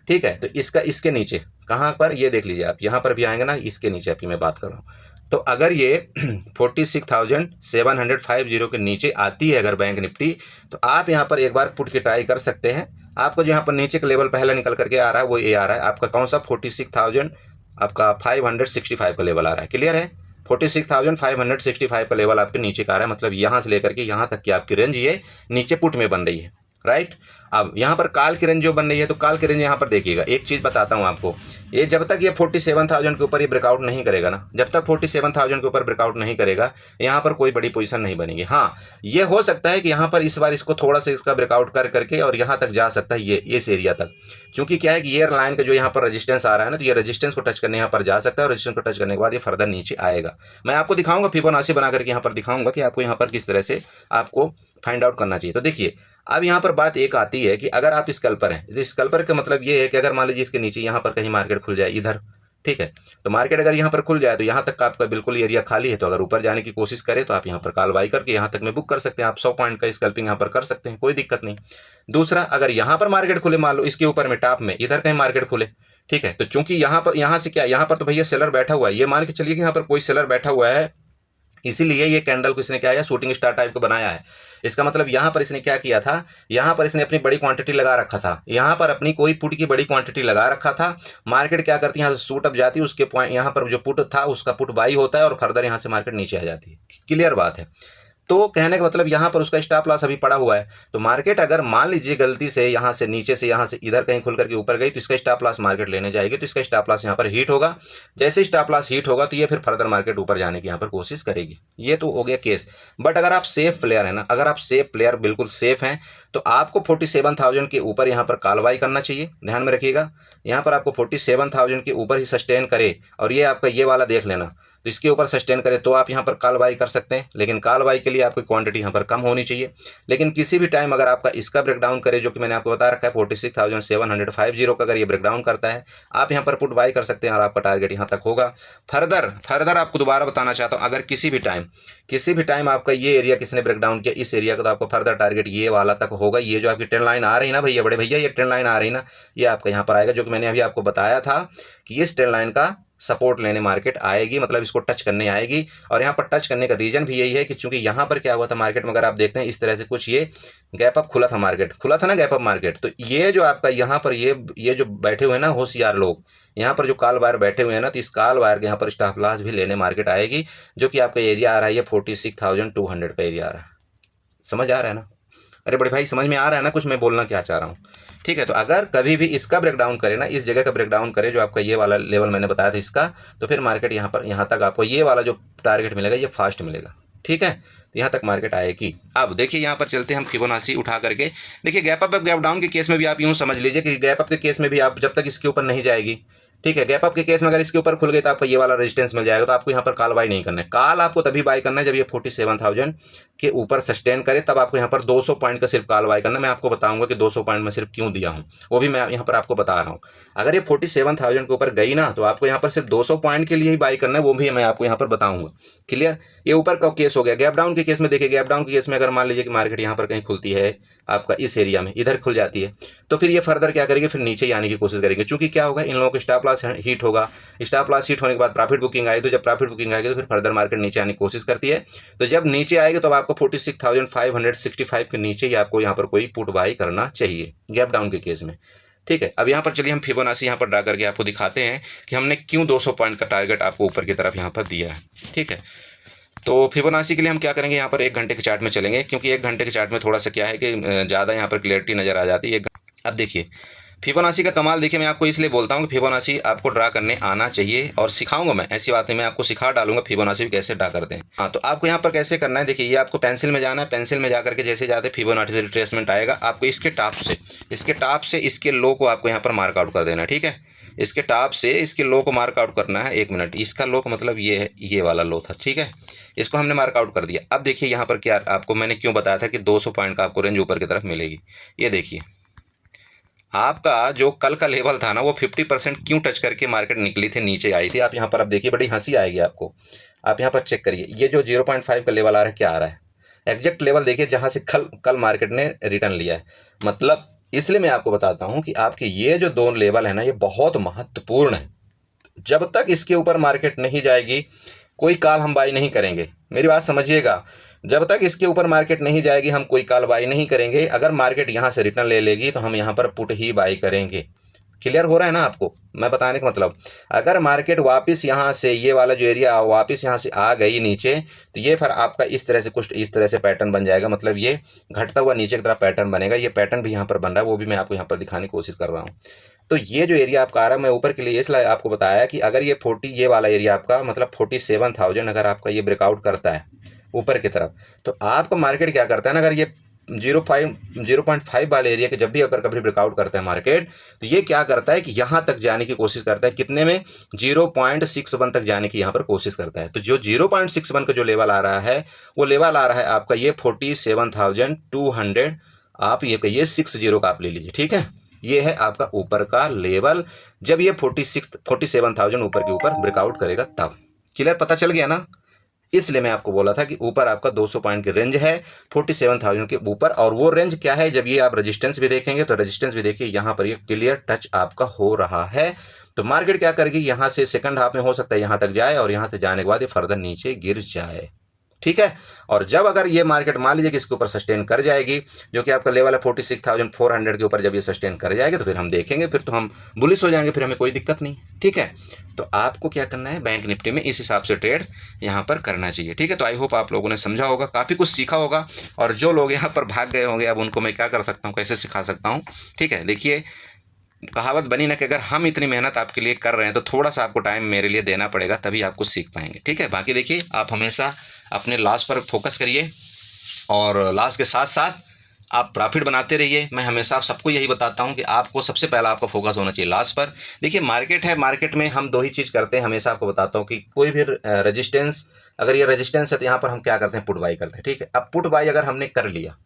ठीक है, तो इसका इसके नीचे कहाँ पर, ये देख लीजिए आप, यहाँ पर भी आएंगे ना, इसके नीचे आपकी मैं बात कर रहा हूँ। तो अगर ये 46,750 के नीचे आती है अगर बैंक निफ्टी, तो आप यहाँ पर एक बार पुट की ट्राई कर सकते हैं। आपको जो यहाँ पर नीचे का लेवल पहला निकल करके आ रहा है वो ये आ रहा है आपका कौन सा, 46,000 आपका 565 का लेवल आ रहा है। क्लियर है, 46,565 का लेवल आपके नीचे का आ रहा है। मतलब यहाँ से लेकर के यहाँ तक की आपकी रेंज ये नीचे पुट में बन रही है। राइट, अब यहाँ पर काल की रेंज जो बन रही है, तो काल की रेंज यहाँ पर देखिएगा, एक चीज़ बताता हूँ आपको, ये जब तक ये 47,000 के ऊपर ये ब्रेकआउट नहीं करेगा ना, जब तक 47,000 के ऊपर ब्रेकआउट नहीं करेगा, यहाँ पर कोई बड़ी पोजीशन नहीं बनेगी। हाँ, ये हो सकता है कि यहाँ पर इस बार इसको थोड़ा सा इसका ब्रेकआउट कर करके और यहाँ तक जा सकता है, ये इस एरिया तक। क्योंकि क्या है कि ये लाइन का जो यहाँ पर रेजिस्टेंस आ रहा है ना, तो ये रेजिस्टेंस को टच करने यहाँ पर जा सकता है, और रेजिस्टेंस को टच करने के बाद ये फर्दर नीचे आएगा। मैं आपको दिखाऊंगा, फिबोनाची बना करके यहाँ पर दिखाऊंगा कि आपको यहाँ पर किस तरह से आपको फाइंड आउट करना चाहिए। तो देखिए अब यहाँ पर बात एक आती है कि अगर आप स्कैल्पर हैं, तो स्कैल्पर का मतलब ये है कि अगर मान लीजिए इसके नीचे यहाँ पर कहीं मार्केट खुल जाए इधर, ठीक है, तो मार्केट अगर यहाँ पर खुल जाए तो यहाँ तक का आपका बिल्कुल एरिया खाली है, तो अगर ऊपर जाने की कोशिश करें तो आप यहाँ पर कॉल बाई करके यहाँ तक में बुक कर सकते हैं। आप 100 पॉइंट का स्कैल्पिंग यहाँ पर कर सकते हैं, कोई दिक्कत नहीं। दूसरा, अगर यहाँ पर मार्केट खुले, मान लो इसके ऊपर में टॉप में इधर कहीं मार्केट खुले, ठीक है, तो चूंकि यहाँ से क्या, यहाँ पर तो भैया सेलर बैठा हुआ है, ये मान के चलिए कि यहाँ पर कोई सेलर बैठा हुआ है इसीलिए ये कैंडल को इसने क्या है, शूटिंग स्टार टाइप को बनाया है। इसका मतलब यहाँ पर इसने क्या किया था, यहाँ पर इसने अपनी बड़ी क्वांटिटी लगा रखा था, यहाँ पर अपनी कोई पुट की बड़ी क्वांटिटी लगा रखा था। मार्केट क्या करती है, यहाँ से शूट अप जाती है, उसके पॉइंट यहाँ पर जो पुट था उसका पुट बाई होता है और फर्दर यहाँ से मार्केट नीचे आ जाती है। क्लियर बात है। तो कहने का मतलब यहाँ पर उसका स्टॉप लॉस अभी पड़ा हुआ है। तो मार्केट अगर मान लीजिए गलती से यहाँ से नीचे से यहाँ से इधर कहीं खुल करके ऊपर गई तो इसका स्टॉप लॉस मार्केट लेने जाएगी, तो इसका स्टॉप लॉस यहाँ पर हिट होगा। जैसे स्टॉप लॉस हिट होगा तो ये फिर फर्दर मार्केट ऊपर जाने की यहाँ पर कोशिश करेगी। ये तो हो गया केस। बट अगर आप सेफ प्लेयर है ना, अगर आप सेफ प्लेयर बिल्कुल सेफ हैं, तो आपको 47,000 के ऊपर यहाँ पर कॉल बाई करना चाहिए। ध्यान में रखिएगा, यहाँ पर आपको 47,000 के ऊपर ही सस्टेन करे और ये आपका ये वाला देख लेना, तो इसके ऊपर सस्टेन करे तो आप यहाँ पर कॉल बाई कर सकते हैं। लेकिन कॉल बाई के लिए आपकी क्वांटिटी यहाँ पर कम होनी चाहिए। लेकिन किसी भी टाइम अगर आपका इसका ब्रेकडाउन करे, जो कि मैंने आपको बता रखा है 46,750 का अगर ये ब्रेकडाउन करता है, आप यहाँ पर पुट बाई कर सकते हैं और आपका टारगेट यहाँ तक होगा। फर्दर आपको दोबारा बताना चाहता हूँ, अगर किसी भी टाइम आपका ये एरिया किसने ब्रेकडाउन किया, इस एरिया का, तो आपको फर्दर टारगेट ये वाला तक होगा। ये जो आपकी ट्रेंड लाइन आ रही ना भैया, बड़े भैया, ये ट्रेंड लाइन आ रही ना, ये आपका यहाँ पर आएगा, जो कि मैंने अभी आपको बताया था कि इस ट्रेंड लाइन का सपोर्ट लेने मार्केट आएगी, मतलब इसको टच करने आएगी। और यहाँ पर टच करने का रीजन भी यही है कि चूंकि यहाँ पर क्या हुआ था मार्केट में, अगर आप देखते हैं इस तरह से कुछ ये गैप अप खुला था, मार्केट खुला था ना, गैप अप मार्केट। तो ये जो आपका यहाँ पर ये जो बैठे हुए हैं ना होशियार लोग, यहाँ पर जो काल वायर बैठे हुए हैं ना, तो इस काल वायर के यहाँ पर स्टॉप लॉस भी लेने मार्केट आएगी, जो कि आपका एरिया आ रहा है ये 46,200 का एरिया आ रहा है। समझ आ रहा है ना? अरे बड़े भाई समझ में आ रहा है ना कुछ मैं बोलना क्या चाह रहा हूँ? ठीक है। तो अगर कभी भी इसका ब्रेकडाउन करे ना, इस जगह का ब्रेकडाउन करे जो आपका ये वाला लेवल मैंने बताया था इसका, तो फिर मार्केट यहाँ पर यहाँ तक आपको ये वाला जो टारगेट मिलेगा ये फास्ट मिलेगा। ठीक है, तो यहाँ तक मार्केट आएगी। अब देखिए यहाँ पर चलते हैं हम फिबोनाची उठा करके। देखिए गैप अप गैप डाउन के केस में भी आप यूँ समझ लीजिए कि गैप अप के केस में भी आप जब तक इसके ऊपर नहीं जाएगी, ठीक है, गैप अप के केस में अगर इसके ऊपर खुल गई तो आपको ये वाला रेजिस्टेंस मिल जाएगा, तो आपको यहाँ पर कॉल बाई नहीं करना है। कॉल आपको तभी बाई करना है जब ये 47,000 के ऊपर सस्टेन करे, तब आपको यहाँ पर 200 पॉइंट का सिर्फ कॉल बाई करना है। मैं आपको बताऊंगा कि 200 पॉइंट में सिर्फ क्यों दिया हूँ, वो भी मैं यहाँ पर आपको बता रहा हूँ। अगर ये 47,000 के ऊपर गई ना, तो आपको यहाँ पर सिर्फ 200 पॉइंट के लिए ही बाई करना है, वो भी मैं आपको यहाँ पर बताऊंगा। क्लियर? ये ऊपर का केस हो गया। गैप डाउन के केस में देखिए, गैप डाउन के केस में अगर मान लीजिए कि मार्केट यहाँ पर कहीं खुलती है आपका इस एरिया में, इधर खुल जाती है, तो फिर ये फर्दर क्या करेंगे, फिर नीचे आने की कोशिश करेंगे। चूंकि क्या होगा, इन लोगों को स्टॉप लॉस हिट होगा। स्टॉप लॉस हिट होने के बाद प्रॉफिट बुकिंग आएगी, तो जब प्रॉफिट बुकिंग आएगी तो फिर फर्दर मार्केट नीचे आने की कोशिश करती है। तो जब नीचे आएगी तो आपको 46,565 के नीचे ही आपको यहाँ पर कोई पुट बाई करना चाहिए गैप डाउन के केस में। ठीक है, अब यहाँ पर चलिए हम फिबोनाची यहाँ पर ड्रा करके आपको दिखाते हैं कि हमने क्यों 200 पॉइंट का टारगेट आपको ऊपर की तरफ यहाँ पर दिया है। ठीक है, तो फिबोनाची के लिए हम क्या करेंगे, यहाँ पर 1 घंटे के चार्ट में चलेंगे, क्योंकि 1 घंटे के चार्ट में थोड़ा सा क्या है कि ज़्यादा यहाँ पर क्लियरिटी नज़र आ जाती है। अब देखिए फिबोनाची का कमाल, देखिए मैं आपको इसलिए बोलता हूँ कि फिबोनाची आपको ड्रा करने आना चाहिए, और सिखाऊंगा मैं, ऐसी बात नहीं, मैं आपको सिखा डालूंगा फिबोनाची भी कैसे ड्रा करते हैं। हाँ, तो आपको यहाँ पर कैसे करना है, देखिए ये आपको पेंसिल में जाना है। पेंसिल में जाकर के जैसे जाते फिबोनाची रिट्रेसमेंट आएगा, आपको इसके टॉप से इसके लो को आपको यहाँ पर मार्कआउट कर देना है। ठीक है, इसके टॉप से इसके लो को मार्कआउट करना है। 1 मिनट, इसका लो का मतलब ये है, ये वाला लो था। ठीक है, इसको हमने मार्कआउट कर दिया। अब देखिए यहाँ पर क्या आपको मैंने क्यों बताया था कि 200 पॉइंट का आपको रेंज ऊपर की तरफ मिलेगी। ये देखिए आपका जो कल का लेवल था ना, वो 50% क्यों टच करके मार्केट निकली थी, नीचे आई थी। आप यहाँ पर अब देखिए, बड़ी हंसी आएगी आपको। आप यहाँ पर चेक करिए, ये जो 0.5 का लेवल आ रहा है, क्या आ रहा है, एग्जैक्ट लेवल देखिए जहाँ से कल मार्केट ने रिटर्न लिया है। मतलब इसलिए मैं आपको बताता हूँ कि आपके ये जो 2 लेवल है ना, ये बहुत महत्वपूर्ण है। जब तक इसके ऊपर मार्केट नहीं जाएगी कोई कॉल हम बाई नहीं करेंगे। मेरी बात समझिएगा, जब तक इसके ऊपर मार्केट नहीं जाएगी हम कोई कॉल बाई नहीं करेंगे। अगर मार्केट यहाँ से रिटर्न ले लेगी तो हम यहाँ पर पुट ही बाई करेंगे। क्लियर हो रहा है ना आपको मैं बताने का मतलब? अगर मार्केट वापस यहाँ से ये वाला जो एरिया वापस यहाँ से आ गई नीचे, तो ये फिर आपका इस तरह से कुछ इस तरह से पैटर्न बन जाएगा। मतलब ये घटता हुआ नीचे की तरफ पैटर्न बनेगा। ये पैटर्न भी यहाँ पर बन रहा है, वो भी मैं आपको यहाँ पर दिखाने की कोशिश कर रहा हूँ। तो ये जो एरिया आपका आ रहा है, मैं ऊपर के लिए इसलिए आपको बताया कि अगर ये 40 ये वाला एरिया आपका मतलब 47,000 अगर आपका ये ब्रेकआउट करता है ऊपर की तरफ, तो आपका मार्केट क्या करता है ना, अगर ये 0.5 वाले एरिया के जब भी अगर कभी ब्रेकआउट करता है मार्केट, तो ये क्या करता है कि यहाँ तक जाने की कोशिश करता है। कितने में? 0.61 तक जाने की यहाँ पर कोशिश करता है। तो जो 0.61 का जो लेवल आ रहा है, वो लेवल आ रहा है आपका ये 47,200। आप ये कहिए 60 का आप ले लीजिए। ठीक है, ये है आपका ऊपर का लेवल। जब ये 47,000 ऊपर के ऊपर ब्रेकआउट करेगा तब। क्लियर? पता चल गया ना? इसलिए मैं आपको बोला था कि ऊपर आपका 200 पॉइंट की रेंज है 47,000 के ऊपर। और वो रेंज क्या है, जब ये आप रेजिस्टेंस भी देखेंगे तो रेजिस्टेंस भी देखिए यहाँ पर ये क्लियर टच आपका हो रहा है। तो मार्केट क्या करेगी, यहाँ से सेकंड हाफ में हो सकता है यहाँ तक जाए और यहाँ से जाने के बाद ये फर्दर नीचे गिर जाए। ठीक है। और जब अगर ये मार्केट मान लीजिए कि इसके ऊपर सस्टेन कर जाएगी, जो कि आपका लेवल है 46,400 के ऊपर, जब ये सस्टेन कर जाएगा तो फिर हम देखेंगे, फिर तो हम बुलिश हो जाएंगे, फिर हमें कोई दिक्कत नहीं। ठीक है, तो आपको क्या करना है, बैंक निफ्टी में इस हिसाब से ट्रेड यहाँ पर करना चाहिए। ठीक है, तो आई होप आप लोगों ने समझा होगा, काफ़ी कुछ सीखा होगा। और जो लोग यहाँ पर भाग गए होंगे, अब उनको मैं क्या कर सकता हूँ, कैसे सिखा सकता हूँ। ठीक है, देखिए कहावत बनी ना कि अगर हम इतनी मेहनत आपके लिए कर रहे हैं तो थोड़ा सा आपको टाइम मेरे लिए देना पड़ेगा, तभी आप कुछ सीख पाएंगे। ठीक है, बाकी देखिए आप हमेशा अपने लॉस पर फोकस करिए और लॉस के साथ साथ आप प्रॉफिट बनाते रहिए। मैं हमेशा आप सबको यही बताता हूं कि आपको सबसे पहला आपका फोकस होना चाहिए लॉस पर। देखिए मार्केट है, मार्केट में हम दो ही चीज़ करते हैं, हमेशा आपको बताता हूं कि कोई भी रेजिस्टेंस, अगर ये रेजिस्टेंस है तो यहाँ पर हम क्या करते हैं, पुट बाई करते हैं। ठीक है, अब पुट बाई अगर हमने कर लिया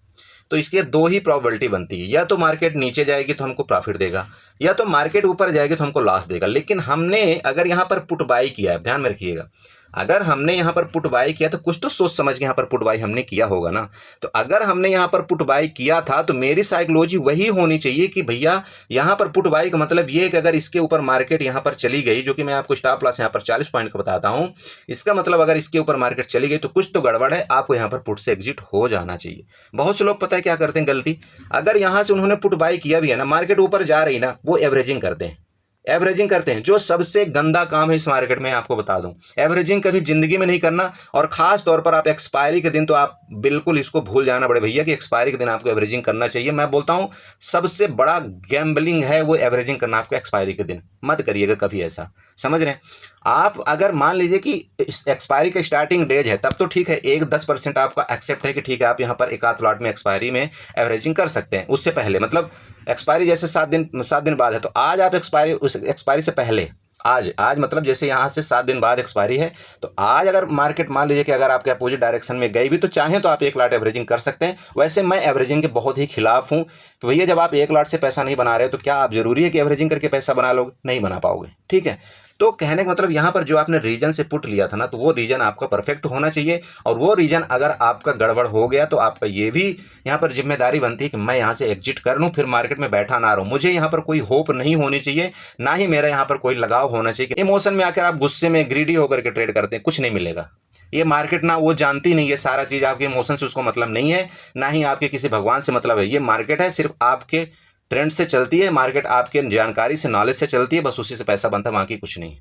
तो इसकी दो ही प्रोबेबिलिटी बनती है, या तो मार्केट नीचे जाएगी तो हमको प्रॉफिट देगा, या तो मार्केट ऊपर जाएगी तो हमको लॉस देगा। लेकिन हमने अगर यहाँ पर पुट बाई किया है, ध्यान में रखिएगा, अगर हमने यहाँ पर पुट बाई किया तो कुछ तो सोच समझ के यहाँ पर पुट बाई हमने किया होगा ना। तो अगर हमने यहाँ पर पुट बाई किया था तो मेरी साइकोलॉजी वही होनी चाहिए कि भैया यहाँ पर पुट बाई का मतलब ये है कि अगर इसके ऊपर मार्केट यहाँ पर चली गई, जो कि मैं आपको स्टॉप लॉस यहाँ पर 40 पॉइंट का बताता हूँ, इसका मतलब अगर इसके ऊपर मार्केट चली गई तो कुछ तो गड़बड़ है, आपको यहाँ पर पुट से एग्जिट हो जाना चाहिए। बहुत से लोग पता है क्या करते हैं गलती, अगर यहाँ से उन्होंने पुट बाई किया भी है ना, मार्केट ऊपर जा रही ना, वो एवरेजिंग करते हैं। एवरेजिंग करते हैं, जो सबसे गंदा काम है इस मार्केट में, आपको बता दूं। एवरेजिंग कभी जिंदगी में नहीं करना, और खास तौर पर आप एक्सपायरी के दिन तो आप बिल्कुल इसको भूल जाना बड़े भैया कि एक्सपायरी के दिन आपको एवरेजिंग करना चाहिए। मैं बोलता हूं सबसे बड़ा गैम्बलिंग है वो एवरेजिंग करना आपको एक्सपायरी के दिन। मत करिएगा कभी ऐसा, समझ रहे हैं आप। अगर मान लीजिए कि एक्सपायरी का स्टार्टिंग डेज है तब तो ठीक है, 1-10% आपका एक्सेप्ट है कि ठीक है आप यहाँ पर एक आध लॉट में एक्सपायरी में एवरेजिंग कर सकते हैं। उससे पहले मतलब एक्सपायरी जैसे 7 दिन बाद है, तो आज आप एक्सपायरी, उस एक्सपायरी से पहले आज मतलब जैसे यहाँ से 7 दिन बाद एक्सपायरी है, तो आज अगर मार्केट मान लीजिए कि अगर आपके अपोजिट डायरेक्शन में गई भी तो चाहें तो आप एक लॉट एवरेजिंग कर सकते हैं। वैसे मैं एवरेजिंग के बहुत ही खिलाफ हूँ कि भैया जब आप एक लॉट से पैसा नहीं बना रहे हो तो क्या आप जरूरी है कि एवरेजिंग करके पैसा बना लोगे, नहीं बना पाओगे। ठीक है, तो कहने का मतलब यहाँ पर जो आपने रीजन से पुट लिया था ना, तो वो रीजन आपका परफेक्ट होना चाहिए। और वो रीजन अगर आपका गड़बड़ हो गया तो आपका ये भी यहाँ पर जिम्मेदारी बनती है कि मैं यहाँ से एग्जिट कर लूँ, फिर मार्केट में बैठा ना रहूँ। मुझे यहाँ पर कोई होप नहीं होनी चाहिए, ना ही मेरा यहाँ पर कोई लगाव होना चाहिए। इमोशन में आकर आप गुस्से में ग्रीडी होकर के ट्रेड करते हैं, कुछ नहीं मिलेगा। ये मार्केट ना वो जानती नहीं है, सारा चीज़ आपके इमोशन से उसको मतलब नहीं है, ना ही आपके किसी भगवान से मतलब है। ये मार्केट है सिर्फ आपके ट्रेंड से चलती है, मार्केट आपके जानकारी से, नॉलेज से चलती है, बस उसी से पैसा बनता है, बाकी कुछ नहीं।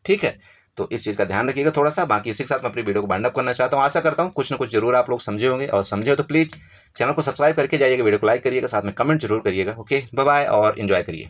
ठीक है, तो इस चीज़ का ध्यान रखिएगा थोड़ा सा। बाकी इसी के साथ मैं अपनी वीडियो को बाइंड अप करना चाहता हूँ। आशा करता हूँ कुछ ना कुछ जरूर आप लोग समझे होंगे, और समझे हो तो प्लीज़ चैनल को सब्सक्राइब करके जाइएगा, वीडियो को लाइक करिएगा, साथ में कमेंट जरूर करिएगा। ओके, बाय बाय और एंजॉय करिए।